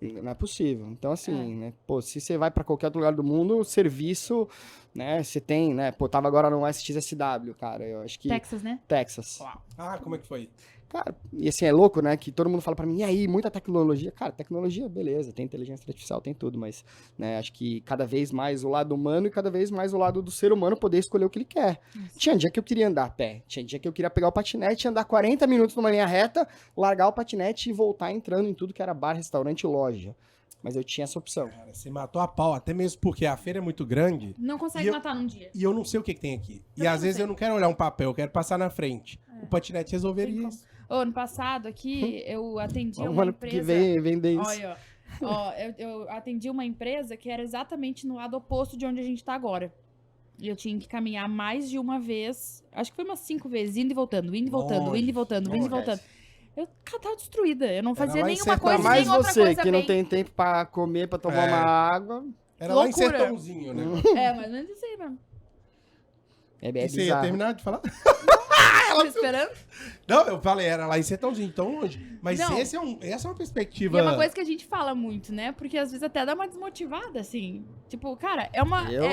Não é possível. Então, assim, né? Pô, se você vai pra qualquer outro lugar do mundo, o serviço, né? Você tem, né? Pô, tava agora no SXSW, cara. Eu acho que. Texas, né? Texas. Ah, como é que foi? Cara, e assim, é louco, né? Que todo mundo fala pra mim, e aí, muita tecnologia. Cara, tecnologia, beleza, tem inteligência artificial, tem tudo, mas, né, acho que cada vez mais o lado humano e cada vez mais o lado do ser humano poder escolher o que ele quer. Tinha dia que eu queria andar a pé, tinha dia que eu queria pegar o patinete, andar 40 minutos numa linha reta, largar o patinete e voltar entrando em tudo que era bar, restaurante e loja. Mas eu tinha essa opção. Cara, você matou a pau, até mesmo porque a feira é muito grande Não consegue E eu- matar num dia. e eu não sei o que tem aqui. E Também às não vezes sei. eu não quero olhar um papel, eu quero passar na frente. O patinete resolveria isso. Ano passado aqui, eu atendi Um uma ano que empresa... vem vender isso. Olha, ó, eu atendi uma empresa que era exatamente no lado oposto de onde a gente tá agora. E eu tinha que caminhar mais de uma vez, acho que foi umas 5 vezes, indo e voltando, indo e voltando, Longe, indo e voltando, indo e longe. voltando. Eu tava destruída, eu não fazia lá em nenhuma Sertão. coisa Pra mais nem outra você coisa que não bem. tem tempo pra comer, pra tomar É. uma água, Era lá em Loucura. Sertãozinho, né? É, mas não sei mesmo. é E você ia bizarro. terminar de falar? Tava esperando. Não, eu falei, era lá em Sertãozinho, tão longe. Mas Não. essa é uma perspectiva... E é uma coisa que a gente fala muito, né? Porque às vezes até dá uma desmotivada, assim. Tipo, cara, é uma. Eu-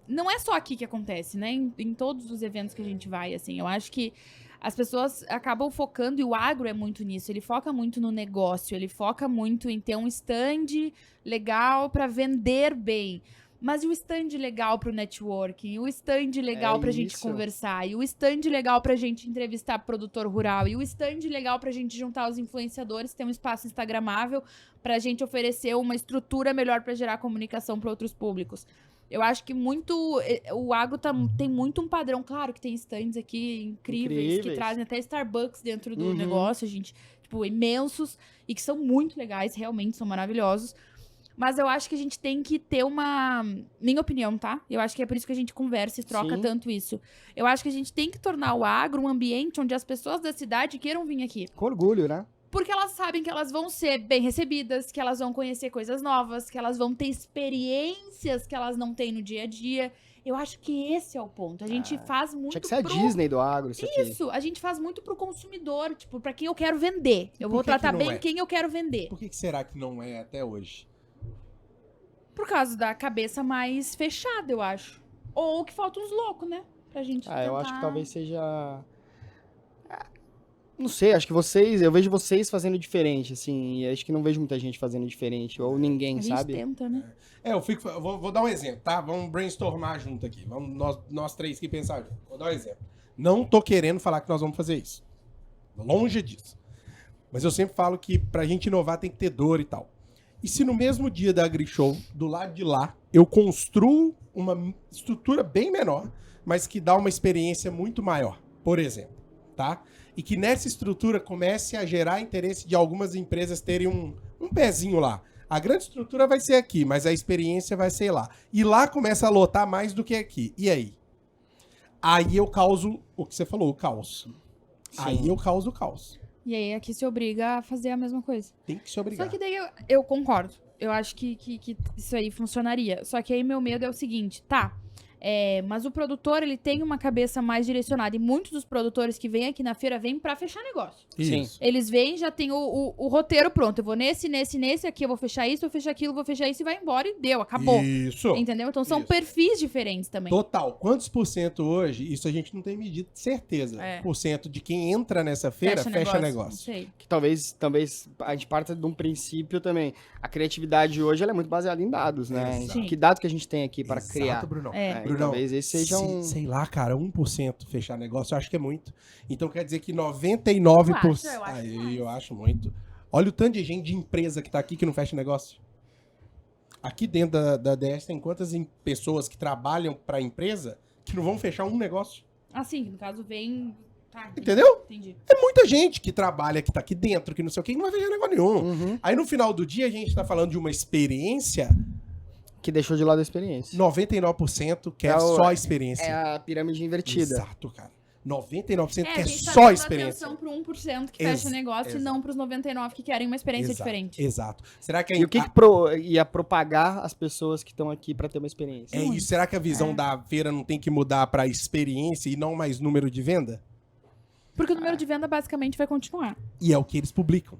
Não é só aqui que acontece, né? Em todos os eventos que a gente vai, assim. Eu acho que as pessoas acabam focando, e o agro é muito nisso. Ele foca muito no negócio, ele foca muito em ter um stand legal pra vender bem. Mas e o stand legal pro networking? E o stand legal pra gente isso. conversar? E o stand legal pra gente entrevistar produtor rural? E o stand legal pra gente juntar os influenciadores, ter um espaço instagramável pra gente oferecer uma estrutura melhor pra gerar comunicação pra outros públicos? Eu acho que o agro tem muito um padrão. Claro que tem stands aqui incríveis. Que Incríveis. trazem até Starbucks dentro do Uhum. negócio, gente. Tipo, imensos. E que são muito legais, realmente são maravilhosos. Mas eu acho que a gente tem que ter uma... Minha opinião, tá? Eu acho que é por isso que a gente conversa e troca Sim. tanto isso. Eu acho que a gente tem que tornar o agro um ambiente onde as pessoas da cidade queiram vir aqui. Com orgulho, né? Porque elas sabem que elas vão ser bem recebidas, que elas vão conhecer coisas novas, que elas vão ter experiências que elas não têm no dia a dia. Eu acho que esse é o ponto. A gente faz muito Tinha que ser a Disney do agro, isso aqui. Isso, a gente faz muito pro consumidor, tipo, pra quem eu quero vender. Eu Por vou que que tratar não bem é? quem eu quero vender. Por que será que não é até hoje? Por causa da cabeça mais fechada, eu acho. Ou que falta uns loucos, né? Pra gente Eu acho que tentar- talvez seja... Não sei, acho que eu vejo vocês fazendo diferente, assim, e acho que não vejo muita gente fazendo diferente, ou ninguém, A gente sabe? tenta, né? Eu vou dar um exemplo, tá? Vamos brainstormar junto aqui. Vamos nós três aqui pensar junto. Vou dar um exemplo. Não tô querendo falar que nós vamos fazer isso. Longe disso. Mas eu sempre falo que pra gente inovar tem que ter dor e tal. E se no mesmo dia da AgriShow, do lado de lá, eu construo uma estrutura bem menor, mas que dá uma experiência muito maior, por exemplo, tá? E que nessa estrutura comece a gerar interesse de algumas empresas terem um pezinho lá. A grande estrutura vai ser aqui, mas a experiência vai ser lá. E lá começa a lotar mais do que aqui. E aí? Aí eu causo o que você falou, o caos. Aí eu causo o caos. E aí aqui se obriga a fazer a mesma coisa. Tem que se obrigar. Só que daí eu concordo. Eu acho que isso aí funcionaria. Só que aí meu medo é o seguinte, tá? Mas o produtor, ele tem uma cabeça mais direcionada. E muitos dos produtores que vêm aqui na feira vêm pra fechar negócio. Isso. Eles vêm, já tem o roteiro pronto. Eu vou nesse, aqui eu vou fechar isso, vou fechar aquilo, vou fechar isso e vai embora e deu, acabou. Isso. Entendeu? Então são Isso. perfis diferentes também. Total. Quantos por cento hoje, isso a gente não tem medido de certeza, por cento de quem entra nessa feira fecha Não negócio. sei. Que talvez a gente parta de um princípio também. A criatividade hoje ela é muito baseada em dados, né? Exato. Sim. Que dados que a gente tem aqui para Exato, criar. Brunão. É. E Brunão, talvez esse seja um... sei lá, cara, 1% fechar negócio, eu acho que é muito. Então quer dizer que 99%... Eu acho Aí, mais. eu acho muito. Olha o tanto de gente de empresa que tá aqui que não fecha negócio. Aqui dentro da DS tem quantas pessoas que trabalham pra empresa que não vão fechar um negócio? Assim, no caso vem... Tá, entendi. Entendeu? Entendi. É muita gente que trabalha, que tá aqui dentro, que não sei o que, que não vai fechar negócio nenhum. Uhum. Aí no final do dia a gente tá falando de uma experiência, Que deixou de lado a experiência. 99% quer É o- só a experiência. É a pirâmide invertida. Exato, cara. 99% a quer gente tá só a dando experiência. atenção pro 1% que Ex- fecha negócio exato. e não pros 99% que querem uma experiência Exato, diferente. Exato. Será que E o que ia propagar as pessoas que estão aqui para ter uma experiência? é isso? Será que a visão da feira não tem que mudar pra experiência e não mais número de venda? Porque o número de venda basicamente vai continuar. E é o que eles publicam.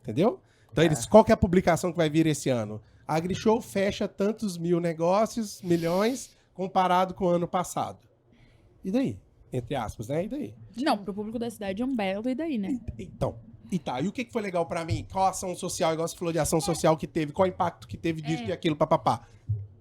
Entendeu? Então, qual que é a publicação que vai vir esse ano? A AgriShow fecha tantos mil negócios, milhões, comparado com o ano passado. E daí? Entre aspas, né? E daí? Não, pro público da cidade é um belo e daí, né? Então, e tá. E o que foi legal pra mim? Qual a ação social, igual você falou de ação social que teve? Qual o impacto que teve disso e aquilo, papapá?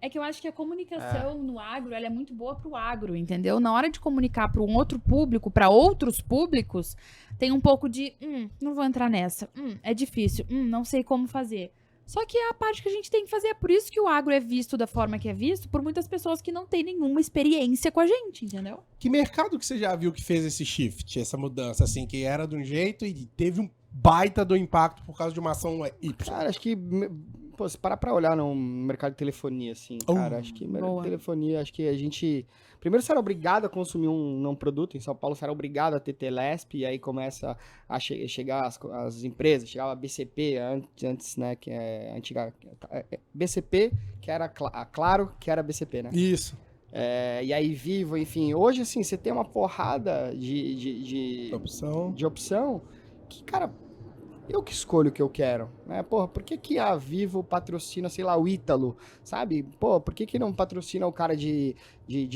É que eu acho que a comunicação no agro, ela é muito boa pro agro, entendeu? Na hora de comunicar para um outro público, para outros públicos, tem um pouco de, não vou entrar nessa, é difícil, não sei como fazer. Só que é a parte que a gente tem que fazer, é por isso que o agro é visto da forma que é visto, por muitas pessoas que não têm nenhuma experiência com a gente, entendeu? Que mercado que você já viu que fez esse shift, essa mudança, assim, que era de um jeito e teve um baita do impacto por causa de uma ação Y? Cara, acho que... Pô, se parar pra olhar no mercado de telefonia, assim, cara, acho que mercado boa. de telefonia, acho que a gente... Primeiro você era obrigado a consumir um produto, em São Paulo você era obrigado a ter Telesp, e aí começa a chegar as empresas, chegava a BCP antes, né, que é a antiga... BCP, que era a Claro, que era BCP, né? Isso. E aí Vivo, enfim, hoje, assim, você tem uma porrada de opção que, cara... Eu que escolho o que eu quero, né? Porra, por que a Vivo patrocina, sei lá, o Ítalo, sabe? Pô, por que não patrocina o cara de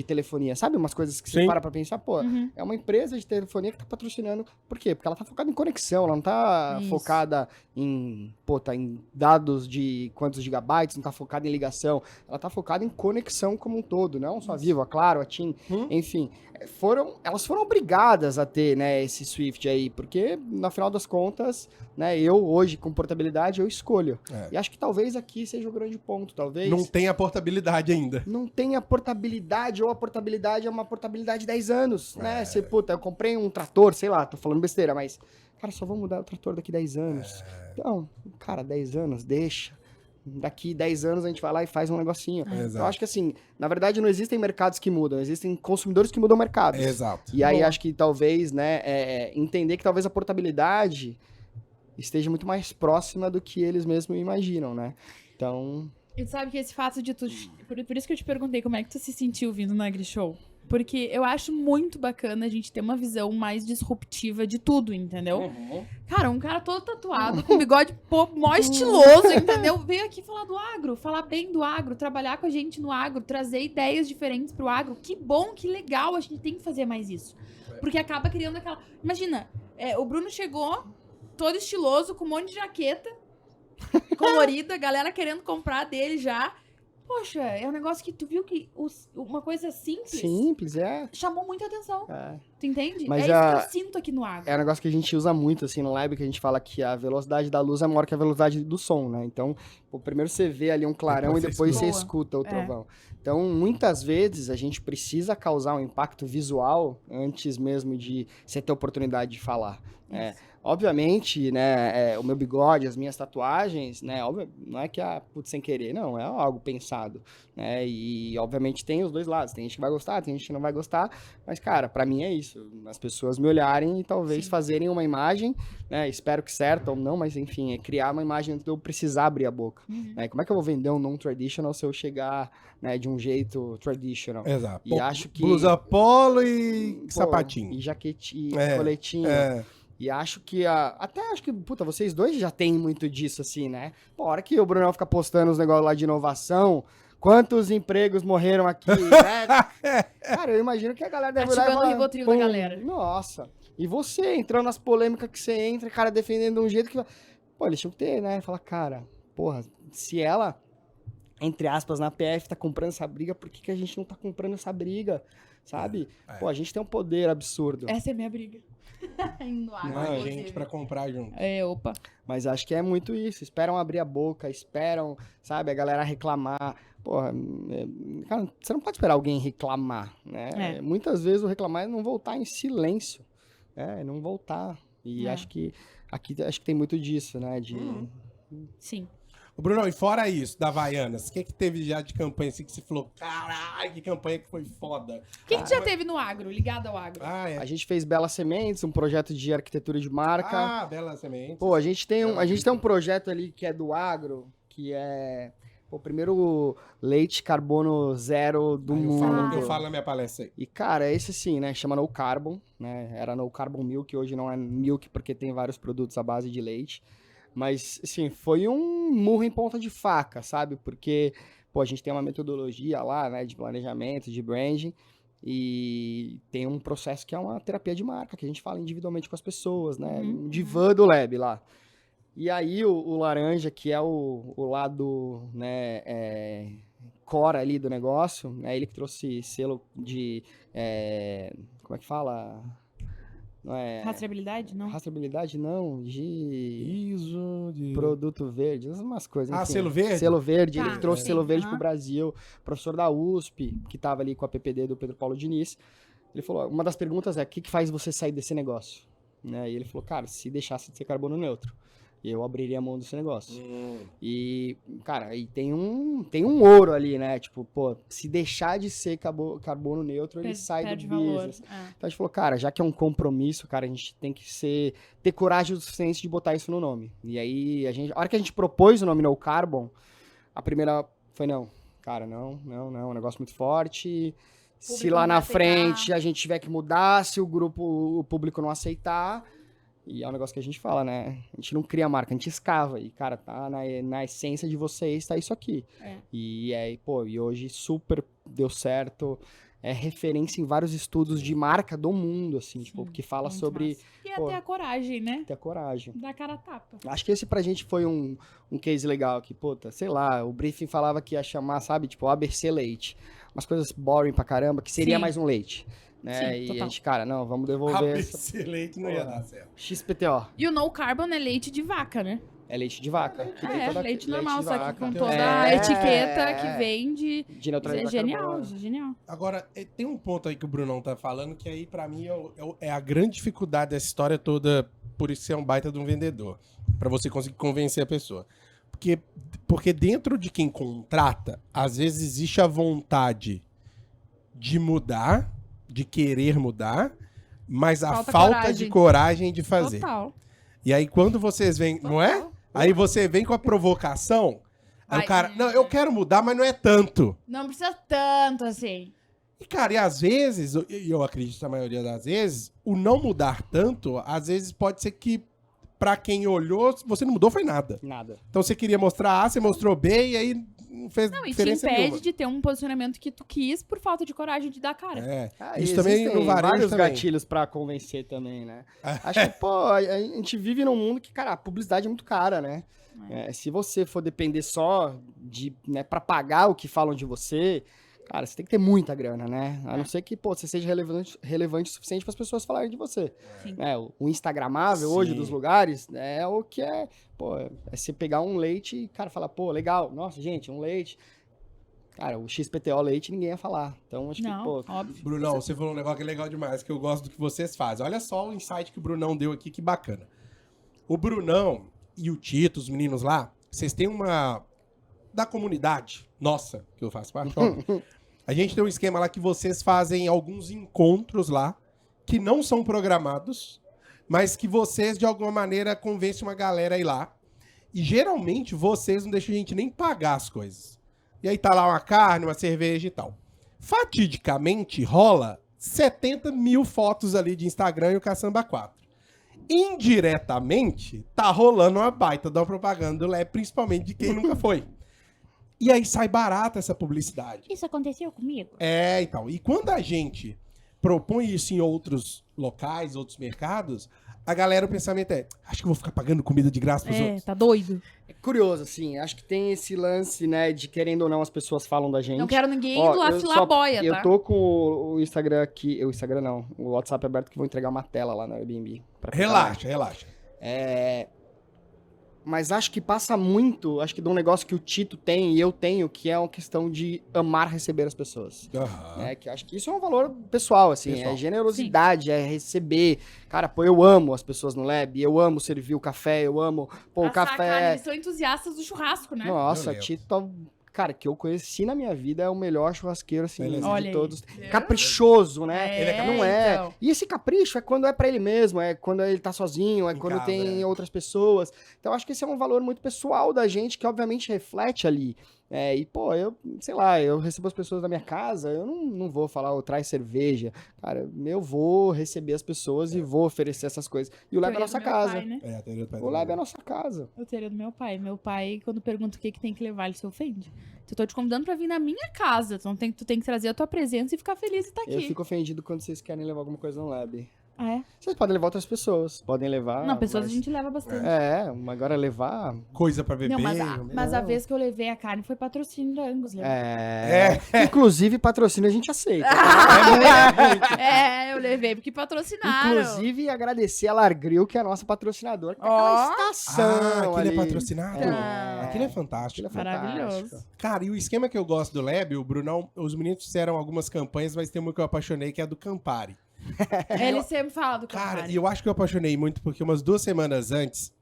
telefonia? Sabe umas coisas que você para pra pensar? Pô, é uma empresa de telefonia que tá patrocinando. Por quê? Porque ela tá focada em conexão, ela não tá focada em, tá em dados de quantos gigabytes, não tá focada em ligação. Ela tá focada em conexão como um todo, não só a Vivo, a Claro, a TIM, enfim. Elas foram obrigadas a ter, né, esse Swift aí, porque, no final das contas, né, eu hoje, com portabilidade, eu escolho. E acho que talvez aqui seja o grande ponto, talvez... Não tem a portabilidade ainda. Não tem a portabilidade, ou a portabilidade é uma portabilidade de 10 anos, né? Você, eu comprei um trator, sei lá, tô falando besteira, mas, cara, só vou mudar o trator daqui 10 anos. Então, cara, 10 anos, deixa. Daqui 10 anos a gente vai lá e faz um negocinho. Eu acho que assim, na verdade não existem mercados que mudam, existem consumidores que mudam mercados. Exato. E aí acho que talvez, né, entender que talvez a portabilidade esteja muito mais próxima do que eles mesmos imaginam, né? Então... E tu sabe que esse fato de tu... Por isso que eu te perguntei como é que tu se sentiu vindo no AgriShow. Porque eu acho muito bacana a gente ter uma visão mais disruptiva de tudo, entendeu? Cara, um cara todo tatuado, com bigode mó estiloso, entendeu? Veio aqui falar do agro, falar bem do agro, trabalhar com a gente no agro, trazer ideias diferentes pro agro. Que bom, que legal, a gente tem que fazer mais isso. Porque acaba criando aquela... Imagina, o Bruno chegou todo estiloso, com um monte de jaqueta colorida, galera querendo comprar dele já... Poxa, é um negócio que tu viu que uma coisa simples chamou muita atenção. Tu entende? Mas isso que eu sinto aqui no agro. É um negócio que a gente usa muito, assim, no lab, que a gente fala que a velocidade da luz é maior que a velocidade do som, né? Então, primeiro você vê ali um clarão e depois você escuta o trovão. Então, muitas vezes, a gente precisa causar um impacto visual antes mesmo de você ter a oportunidade de falar. Obviamente, né, o meu bigode, as minhas tatuagens, né, não é que sem querer, não, é algo pensado, né, e obviamente tem os dois lados, tem gente que vai gostar, tem gente que não vai gostar, mas, cara, pra mim é isso. isso. As pessoas me olharem e talvez fazerem uma imagem, né? Espero que certa ou não, mas enfim, é criar uma imagem antes de eu precisar abrir a boca. Né? Como é que eu vou vender um non-traditional se eu chegar, né, de um jeito traditional? Exato. E acho que... Blusa polo e Pô, sapatinho. E jaquetinho, e coletinho. E acho que puta, vocês dois já têm muito disso, assim, né? Pô, a hora que o Brunão fica postando os negócios lá de inovação, quantos empregos morreram aqui, né? Cara, eu imagino que a galera deve olhar e Ativando o falar, Rivotril "Pum, da galera." Nossa. E você, entrando nas polêmicas que você entra, cara, defendendo de um jeito que... Pô, eles tinham que ter, né? Falar, cara, porra, se ela, entre aspas, na PF tá comprando essa briga, por que a gente não tá comprando essa briga? Sabe? Pô, a gente tem um poder absurdo. Essa é minha briga. Indo água, Não, inclusive. gente pra comprar junto. Opa. Mas acho que é muito isso. Esperam abrir a boca, esperam, sabe, a galera reclamar. Porra, cara, você não pode esperar alguém reclamar, né? Muitas vezes o reclamar é não voltar em silêncio, né? Não voltar. E acho que aqui tem muito disso, né? Sim. Ô, Bruno, e fora isso, da Havaianas, o que teve já de campanha assim que você falou, caralho, que campanha que foi foda? O que já teve no agro, ligado ao agro? A gente fez Bela Sementes, um projeto de arquitetura de marca. Bela Sementes. Pô, a gente tem um projeto ali que é do agro, que é o primeiro leite carbono zero do mundo. Eu falo na minha palestra aí. E, cara, esse sim, né? Chama No Carbon, né? Era No Carbon Milk, hoje não é Milk porque tem vários produtos à base de leite. Mas, assim, foi um murro em ponta de faca, sabe? Porque, pô, a gente tem uma metodologia lá, né? De planejamento, de branding. E tem um processo que é uma terapia de marca, que a gente fala individualmente com as pessoas, né? Um divã do Lab lá. E aí o laranja, que é o lado, né, core ali do negócio, né? Ele que trouxe selo de, como é que fala? Não é... Rastreabilidade, não? Rastreabilidade não, de... ISO, de... Produto verde, umas coisas. Enfim. Selo verde? Selo verde, ele que trouxe sim, selo verde pro Brasil. Professor da USP, que tava ali com a PPD do Pedro Paulo Diniz. Ele falou, uma das perguntas é, o que faz você sair desse negócio? Né? E ele falou, cara, se deixasse de ser carbono neutro, eu abriria a mão desse negócio. E, cara, e tem um ouro ali, né? Tipo, pô, se deixar de ser carbono neutro, ele sai do business. Então a gente falou, cara, já que é um compromisso, cara, a gente tem que ter coragem o suficiente de botar isso no nome. E aí, a hora que a gente propôs o nome No Carbon, a primeira foi não. Cara, não, é um negócio muito forte. Se lá na frente a gente tiver que mudar, se o público não aceitar... E é um negócio que a gente fala, né? A gente não cria marca, a gente escava. E, cara, tá na essência de vocês, tá isso aqui. E aí, pô, e hoje super deu certo. É referência em vários estudos de marca do mundo, assim, tipo, que fala sobre... Massa. E até a coragem, né? Ter a coragem. Da cara a tapa. Acho que esse pra gente foi um case legal aqui. Puta, sei lá, o briefing falava que ia chamar, sabe, tipo, ABC Leite. Umas coisas boring pra caramba, que seria mais um leite. Né? Sim, e total. a gente, cara, não, vamos devolver ABC leite não ia dar certo. XPTO. E o No Carbon é leite de vaca, né? É leite de vaca. Que tem toda leite normal, de só que vaca. com toda a etiqueta que vem de neutralizar genial, carbono. genial. Agora, tem um ponto aí que o Brunão tá falando, que aí pra mim é a grande dificuldade dessa história toda, por isso ser um baita de um vendedor, pra você conseguir convencer a pessoa. Porque dentro de quem contrata, às vezes existe a vontade de mudar, de querer mudar, mas a falta de coragem de fazer. Total. E aí quando vocês vêm, não é? Aí você vem com a provocação, aí o cara, não, eu quero mudar, mas não é tanto. Não precisa tanto assim. E, cara, e às vezes, e eu acredito na maioria das vezes, o não mudar tanto, às vezes pode ser que, pra quem olhou, você não mudou foi nada. Nada. Então você queria mostrar A, você mostrou B, e aí não fez Não, e te diferença impede nenhuma. de ter um posicionamento que tu quis por falta de coragem de dar cara. Isso também no varejo vários também. gatilhos pra convencer também, né? Acho que, pô, a gente vive num mundo que, cara, a publicidade é muito cara, né? Se você for depender só de, né, pra pagar o que falam de você, cara, você tem que ter muita grana, né? A não ser que, pô, você seja relevante o suficiente para as pessoas falarem de você. Né? O instagramável hoje dos lugares é o que é, pô, é você pegar um leite e, cara, falar, pô, legal, nossa, gente, um leite. Cara, o XPTO leite ninguém ia falar. Então, acho que, pô... óbvio. Brunão, você falou um negócio que é legal demais, que eu gosto do que vocês fazem. Olha só o insight que o Brunão deu aqui, que bacana. O Brunão e o Tito, os meninos lá, vocês têm uma... Da comunidade nossa, que eu faço parte, óbvio. A gente tem um esquema lá que vocês fazem alguns encontros lá, que não são programados, mas que vocês, de alguma maneira, convencem uma galera a ir lá. E geralmente vocês não deixam a gente nem pagar as coisas. E aí tá lá uma carne, uma cerveja e tal. Fatidicamente rola 70 mil fotos ali de Instagram e o Caçamba 4. Indiretamente, tá rolando uma baita de uma propaganda do Lab, principalmente de quem nunca foi. E aí sai barata essa publicidade. Isso aconteceu comigo? É, então. E quando a gente propõe isso em outros locais, outros mercados, a galera, o pensamento é, acho que eu vou ficar pagando comida de graça pros outros. Tá doido? É curioso, assim, acho que tem esse lance, né, de querendo ou não as pessoas falam da gente. Não quero ninguém Ó, indo lá eu filar só- boia, Eu tá? tô com o Instagram aqui, o Instagram não, o WhatsApp aberto que vou entregar uma tela lá na Airbnb. pra ficar lá. Relaxa. Mas acho que passa muito, acho que de um negócio que o Tito tem e eu tenho, que é uma questão de amar receber as pessoas. Aham. É, que acho que isso é um valor pessoal, assim, Pessoal. é generosidade, é receber. Cara, pô, eu amo as pessoas no Lab, eu amo servir o café, eu amo, pô, o Assar café... carne, eles são entusiastas do churrasco, né? Nossa, Eu lembro. Tito, cara, que eu conheci na minha vida é o melhor churrasqueiro, assim, Beleza. Olha de aí. todos. Viu? Caprichoso, né? Ele é Não é. então. E esse capricho é quando é pra ele mesmo, é quando ele tá sozinho, é Em quando casa, tem é. outras pessoas. Então acho que esse é um valor muito pessoal da gente, que obviamente reflete ali. É, e, pô, eu, sei lá, eu recebo as pessoas da minha casa, eu não vou falar, traz cerveja. Cara, eu vou receber as pessoas e vou oferecer essas coisas. E o Lab é a Teoria nossa do meu casa. pai, né? É, tem outro pai O Lab é a também. nossa casa. Eu teria do meu pai. Meu pai, quando pergunta o que tem que levar, ele se ofende. Eu tô te convidando pra vir na minha casa. Tu tem que trazer a tua presença e ficar feliz de estar Eu aqui. fico ofendido quando vocês querem levar alguma coisa no Lab. Ah, é? Vocês podem levar outras pessoas, podem levar. Não, pessoas mas- a gente leva bastante. Agora levar. Coisa pra beber. Não, mas a não. vez que eu levei a carne foi patrocínio da Angus, lembra? Inclusive, patrocínio a gente aceita. Eu levei porque patrocinaram. Inclusive, agradecer a Largril, que é a nossa patrocinadora. Que é Ó. aquela estação. Aquilo é ali. patrocinado? É. Aquilo é fantástico. Aquilo é Maravilhoso. fantástico. Cara, e o esquema que eu gosto do Lab, o Brunão, os meninos fizeram algumas campanhas, mas tem uma que eu apaixonei, que é a do Campari. Ele sempre fala do Cara, Campari. e eu acho que eu apaixonei muito porque umas 2 semanas antes,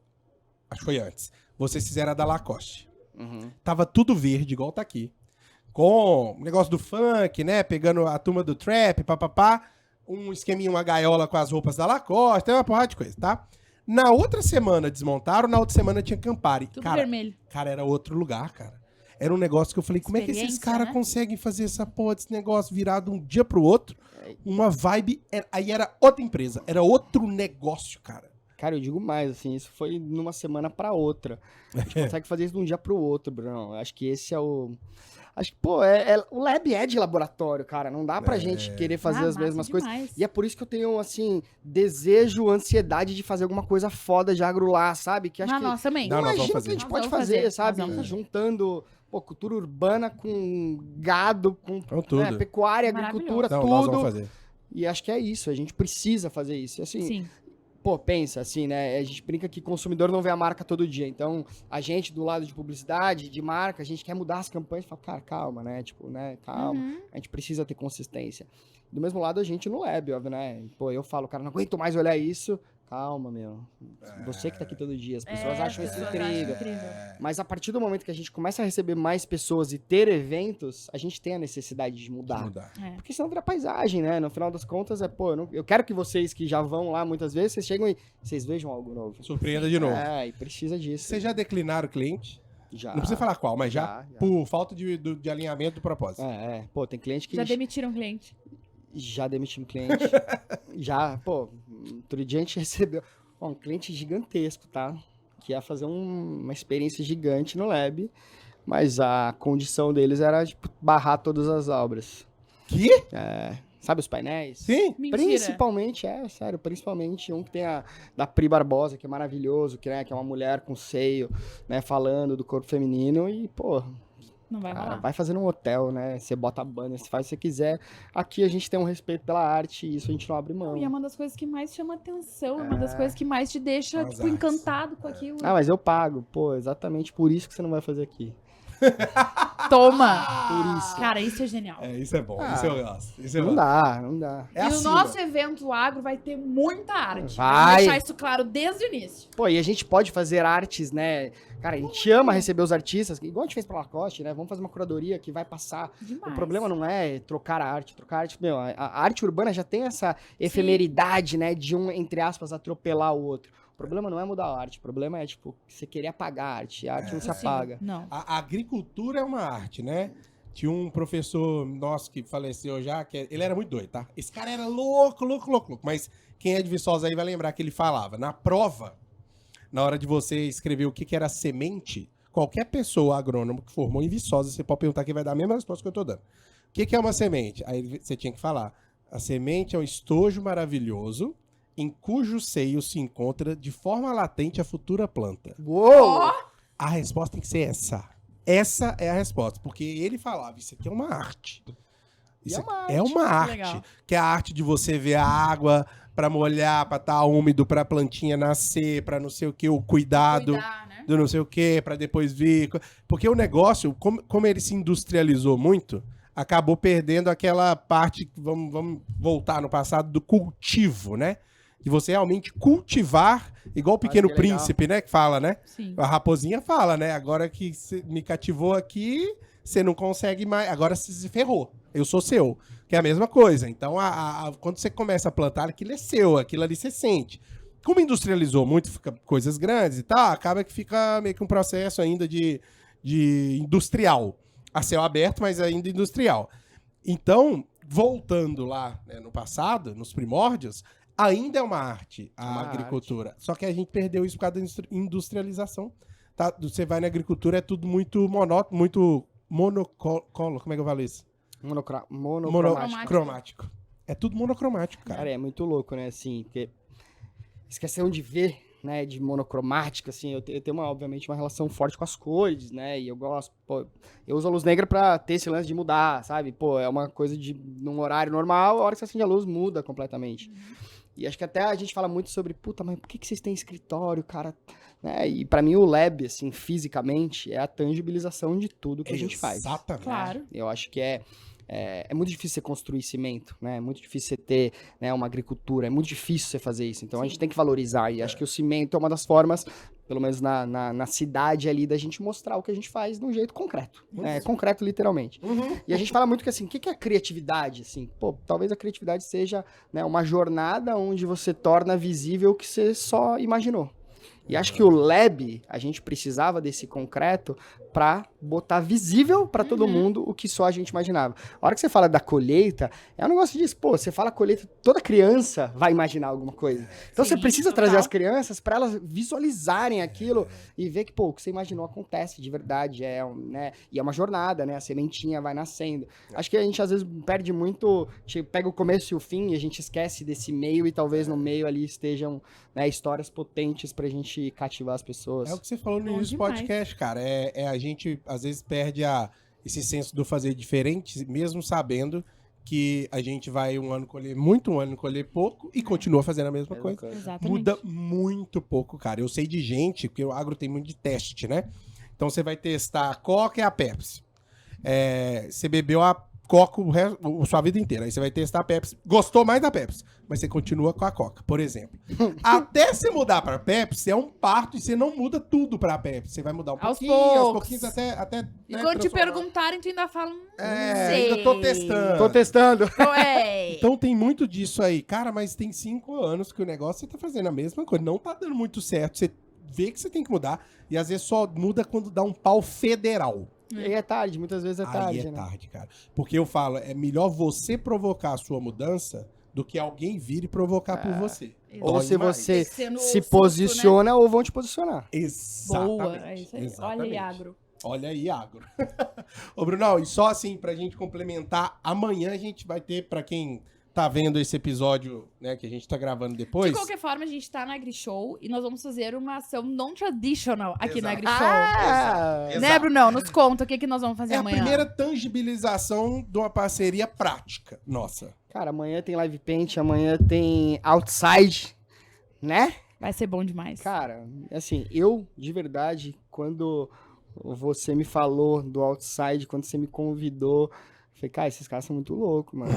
acho que foi antes, vocês fizeram a da Lacoste. Uhum. Tava tudo verde, igual tá aqui. Com o negócio do funk, né? Pegando a turma do trap, papapá. Um esqueminha, uma gaiola com as roupas da Lacoste, tem uma porrada de coisa, tá? Na outra semana desmontaram, na outra semana tinha Campari. Tudo Cara, vermelho. cara, era outro lugar, cara. Era um negócio que eu falei, como é que esses Experiência, caras né? conseguem fazer essa porra desse negócio virado um dia pro outro? Uma vibe. Aí era outra empresa, era outro negócio, cara. Cara, eu digo mais, assim, isso foi numa semana pra outra. A gente consegue fazer isso de um dia pro outro, Bruno. Acho que esse é o... Acho que, pô, o Lab é de laboratório, cara. Não dá pra gente querer fazer as massa mesmas coisas. demais. E é por isso que eu tenho, assim, desejo, ansiedade de fazer alguma coisa foda de agro lá, sabe? Que acho Mas que... nós também. Não, nós vamos Imagina o que fazer. a gente Nós pode vamos fazer, fazer, sabe? nós vamos fazer. Juntando, pô, cultura urbana com gado, com Com tudo. né, pecuária, Maravilhoso. agricultura, Não, nós vamos tudo. fazer. E acho que é isso, a gente precisa fazer isso. E, assim, Sim. pô, pensa assim, né? A gente brinca que consumidor não vê a marca todo dia. Então, a gente do lado de publicidade, de marca, a gente quer mudar as campanhas e fala, cara, calma, né? Tipo, né? Calma. Uhum. A gente precisa ter consistência. Do mesmo lado, a gente no Lab, óbvio, né? Pô, eu falo, cara, não aguento mais olhar isso. Calma, meu. Você que tá aqui todo dia. As pessoas acham isso incrível. Mas a partir do momento que a gente começa a receber mais pessoas e ter eventos, a gente tem a necessidade de mudar. Mudar. Porque senão vira paisagem, né? No final das contas, pô, eu quero que vocês que já vão lá muitas vezes, vocês chegam e vocês vejam algo novo. Surpreenda de novo. É, e precisa disso. Vocês já declinaram o cliente? Já. Não precisa falar qual, mas já, Já. por falta de alinhamento do propósito. Pô, tem cliente que Já demitiram um cliente. já demitimos cliente. Já, pô, outro dia a gente recebeu um cliente gigantesco, tá? Que ia fazer uma experiência gigante no Lab, mas a condição deles era, tipo, barrar todas as obras. Que? Sabe os painéis? Sim? Mentira. Principalmente, sério, principalmente um que tem da Pri Barbosa, que é maravilhoso, que é uma mulher com seio, né, falando do corpo feminino e, pô, Não vai cara, rolar. vai fazer num hotel, né, você bota a banner, você faz o que você quiser. Aqui a gente tem um respeito pela arte e isso a gente não abre mão. E é uma das coisas que mais chama atenção, é uma das coisas que mais te deixa, As tipo, artes. encantado com aquilo. Ah, mas eu pago, pô, exatamente por isso que você não vai fazer aqui. Toma! Por isso. Cara, isso é genial. Isso é bom, isso eu gosto. Isso eu Não gosto. não dá. É e assim, o nosso evento agro vai ter muita arte. Vai. Vamos deixar isso claro desde o início. Pô, e a gente pode fazer artes, né? Cara, a gente ama receber os artistas, igual a gente fez pra Lacoste, né? Vamos fazer uma curadoria que vai passar. Demais. O problema não é trocar a arte. Trocar a arte, meu, a arte urbana já tem essa efemeridade, né? De um, entre aspas, atropelar o outro. O problema não é mudar a arte, o problema é, tipo, você querer apagar a arte. A arte não se apaga. Não. A agricultura é uma arte, né? Tinha um professor nosso que faleceu já, ele era muito doido, tá? Esse cara era louco. Mas quem é de Viçosa aí vai lembrar que ele falava. Na prova, na hora de você escrever o que era semente, qualquer pessoa agrônomo que formou em Viçosa, você pode perguntar que vai dar a mesma resposta que eu tô dando. O que é uma semente? Aí você tinha que falar. A semente é um estojo maravilhoso em cujo seio se encontra de forma latente a futura planta. Uou! A resposta tem que ser essa. Essa é a resposta. Porque ele falava, isso aqui é uma arte. Isso é uma arte. Legal. Que é a arte de você ver a água pra molhar, pra estar úmido, pra plantinha nascer, pra não sei o que, o cuidado Cuidar, né? do não sei o que, pra depois vir. Porque o negócio, como ele se industrializou muito, acabou perdendo aquela parte, vamos voltar no passado, do cultivo, né? De você realmente cultivar, igual o Pequeno que legal. Príncipe, né? Que fala, né? Sim. A raposinha fala, né? Agora que você me cativou aqui, você não consegue mais. Agora você se ferrou. Eu sou seu. Que é a mesma coisa. Então, quando você começa a plantar, aquilo é seu, aquilo ali você sente. Como industrializou muito, fica coisas grandes e tal, acaba que fica meio que um processo ainda de industrial. A céu aberto, mas ainda industrial. Então, voltando lá, né, no passado, nos primórdios, ainda é uma arte a Uma agricultura. Só que a gente perdeu isso por causa da industrialização. Tá? Você vai na agricultura, é tudo muito monótono, muito monocolo. Como é que eu falo isso? Monocromático. Cromático. É tudo monocromático, cara. Cara, é muito louco, né? Assim, porque essa questão de ver, né, de monocromática, assim, eu tenho, obviamente, uma relação forte com as cores, né, e eu gosto, pô, eu uso a luz negra pra ter esse lance de mudar, sabe? Pô, é uma coisa de, num horário normal, a hora que você acende a luz, muda completamente. E acho que até a gente fala muito sobre, puta, mas por que vocês têm escritório, cara? Né? E pra mim o lab, assim, fisicamente, é a tangibilização de tudo que a gente faz. Exatamente. Claro. Eu acho que é muito difícil você construir cimento, né? É muito difícil você ter, né, uma agricultura, é muito difícil você fazer isso. Então a gente tem que valorizar. E acho que o cimento é uma das formas, pelo menos na cidade ali, da gente mostrar o que a gente faz de um jeito concreto. Né? Concreto, literalmente. E a gente fala muito que assim, o que é a criatividade? Assim, pô, talvez a criatividade seja, né, uma jornada onde você torna visível o que você só imaginou. E acho que o lab, a gente precisava desse concreto para botar visível para todo mundo o que só a gente imaginava. A hora que você fala da colheita, é um negócio disso, pô, você fala colheita, toda criança vai imaginar alguma coisa. Então Sim, você precisa total. trazer as crianças para elas visualizarem aquilo e ver que, pô, o que você imaginou acontece de verdade, né? E é uma jornada, né? A sementinha vai nascendo. Acho que a gente às vezes perde muito, pega o começo e o fim e a gente esquece desse meio e talvez no meio ali estejam, né, histórias potentes pra gente cativar as pessoas. É o que você falou no Bom início do demais. podcast, cara. A gente, às vezes, perde esse senso do fazer diferente, mesmo sabendo que a gente vai um ano colher muito, um ano colher pouco e continua fazendo a mesma coisa. Exatamente. Muda muito pouco, cara. Eu sei de gente, porque o agro tem muito de teste, né? Então você vai testar a Coca e a Pepsi. Você bebeu a Coca sua vida inteira. Aí você vai testar a Pepsi. Gostou mais da Pepsi, mas você continua com a Coca, por exemplo. Até você mudar pra Pepsi, é um parto e você não muda tudo pra Pepsi. Você vai mudar um Aos pouquinho, aos poucos. pouquinhos, até E né, quando te transformar. perguntarem, tu ainda fala, sei. Ainda tô testando. Tô testando. Então tem muito disso aí. Cara, mas tem 5 anos que o negócio você tá fazendo a mesma coisa. Não tá dando muito certo. Você vê que você tem que mudar. E às vezes só muda quando dá um pau federal. E aí é tarde, muitas vezes é tarde, Aí é né? tarde, cara. Porque eu falo, é melhor você provocar a sua mudança do que alguém vir e provocar por você. Ou Dói se mais. você Tem que ser no se susto, posiciona ou vão te posicionar. Exatamente. Boa, é isso aí. Exatamente. Olha aí, agro. Olha aí, agro. Ô, Brunão, e só assim, pra gente complementar, amanhã a gente vai ter, pra quem tá vendo esse episódio, né, que a gente tá gravando depois... De qualquer forma, a gente tá na AgriShow e nós vamos fazer uma ação non-traditional aqui na Exato. AgriShow. Exato. Né, Brunão? Nos conta o que nós vamos fazer É a amanhã. primeira tangibilização de uma parceria prática nossa. Cara, amanhã tem Live Paint, amanhã tem Outside, né? Vai ser bom demais. Cara, assim, eu, de verdade, quando você me falou do Outside, quando você me convidou. Falei, cara, esses caras são muito loucos, mano.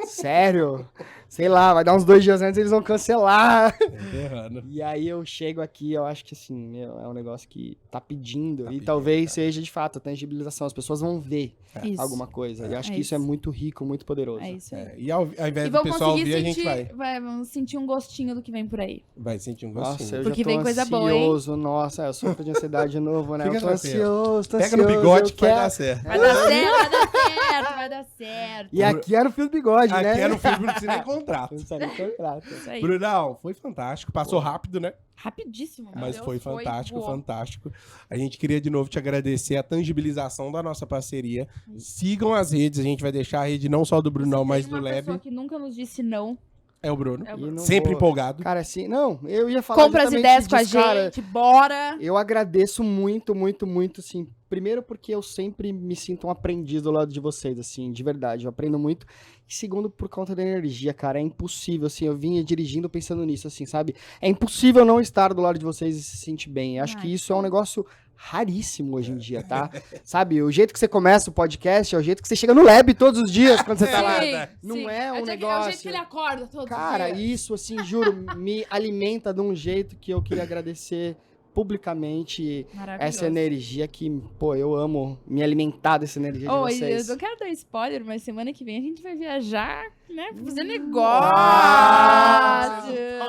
Sério? Sei lá, vai dar uns 2 dias antes eles vão cancelar. Errando. E aí eu chego aqui, eu acho que assim, meu, é um negócio que tá pedindo. Tá e pedindo, talvez tá. seja de fato a tangibilização. As pessoas vão ver Isso. alguma coisa. E eu acho que É isso é isso. muito rico, muito poderoso. É isso aí. E ao invés E do vamos pessoal conseguir ouvir, a sentir, gente vai. vamos sentir um gostinho do que vem por aí. Vai sentir um Nossa, gostinho. eu Porque já tô vem coisa boa, hein? ansioso. Nossa, eu sofro de ansiedade de novo, né? Fica Eu tô tranquilo. ansioso, tô Pega ansioso. no bigode eu que vai quero- dar certo. Vai dar certo, vai dar certo, vai dar certo. E aqui é no fio do bigode, né? Aqui é no filme, não precisa nem contrato. Não precisa nem contrato. Isso aí. Brunão, foi fantástico. Passou rápido, né? Rapidíssimo, meu Mas Deus, foi fantástico, voou. fantástico. A gente queria de novo te agradecer a tangibilização da nossa parceria. Sigam as redes, a gente vai deixar a rede não só do Brunão, Tem mas do uma pessoa Leb. que nunca nos disse não. É o Bruno. É o E Bruno. não Sempre vou- empolgado. Cara, assim, não, eu ia falar Compra as justamente ideias com a disso, cara. gente, bora. Eu agradeço muito, muito, muito, assim. Primeiro porque eu sempre me sinto um aprendiz do lado de vocês, assim, de verdade. Eu aprendo muito. E segundo, por conta da energia, cara. É impossível, assim. Eu vinha dirigindo pensando nisso, assim, sabe? É impossível não estar do lado de vocês e se sentir bem. Eu acho que Ai, isso é um negócio raríssimo hoje em dia, tá? Sabe? O jeito que você começa o podcast é o jeito que você chega no lab todos os dias quando você tá lá. Não é um É o jeito negócio. que ele acorda todo Cara, dia. isso, assim, juro, me alimenta de um jeito que eu queria agradecer publicamente Maravilhoso. essa energia que, pô, eu amo me alimentar dessa energia de Oh, e eu vocês. não quero dar spoiler, mas semana que vem a gente vai viajar, né? Pra fazer Ah, negócio.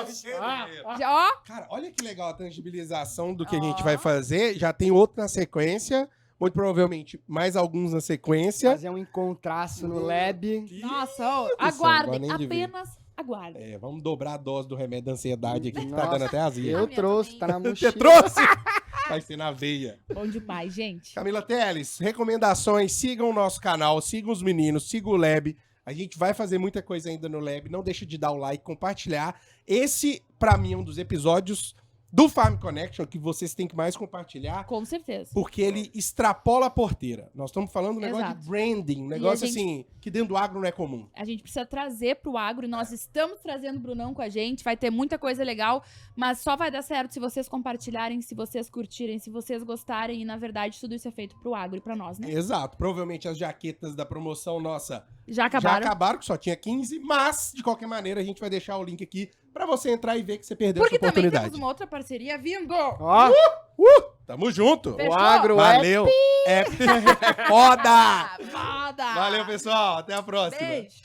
vocês- Ó, Cara, olha que legal a tangibilização do que a gente vai fazer. Já tem outro na sequência. Muito provavelmente mais alguns na sequência. Fazer um encontraço no lab. nossa, ó, agora aguardem, nem de ver. apenas aguardem. É, vamos dobrar a dose do remédio da ansiedade aqui, que tá Nossa, dando até azia. Eu minha trouxe, também. tá na Você mochila. trouxe? Vai ser na veia. Bom demais, gente. Camila Teles, recomendações, sigam o nosso canal, sigam os meninos, sigam o Lab. A gente vai fazer muita coisa ainda no Lab. Não deixa de dar o like, compartilhar. Esse, pra mim, é um dos episódios do Farm Connection que vocês têm que mais compartilhar, Com certeza. porque ele extrapola a porteira. Nós estamos falando um negócio Exato. de branding, um negócio a gente- assim, que dentro do agro não é comum. A gente precisa trazer pro agro e nós estamos trazendo o Brunão com a gente. Vai ter muita coisa legal, mas só vai dar certo se vocês compartilharem, se vocês curtirem, se vocês gostarem. E, na verdade, tudo isso é feito pro agro e pra nós, né? Exato. Provavelmente as jaquetas da promoção nossa Já acabaram. já acabaram, que só tinha 15, mas, de qualquer maneira, a gente vai deixar o link aqui pra você entrar e ver que você perdeu Porque essa também oportunidade. temos uma outra parceria vindo. Ó, Tamo junto! Fechou? o agro Valeu! É foda! Foda! Valeu, pessoal! Até a próxima! Beijo!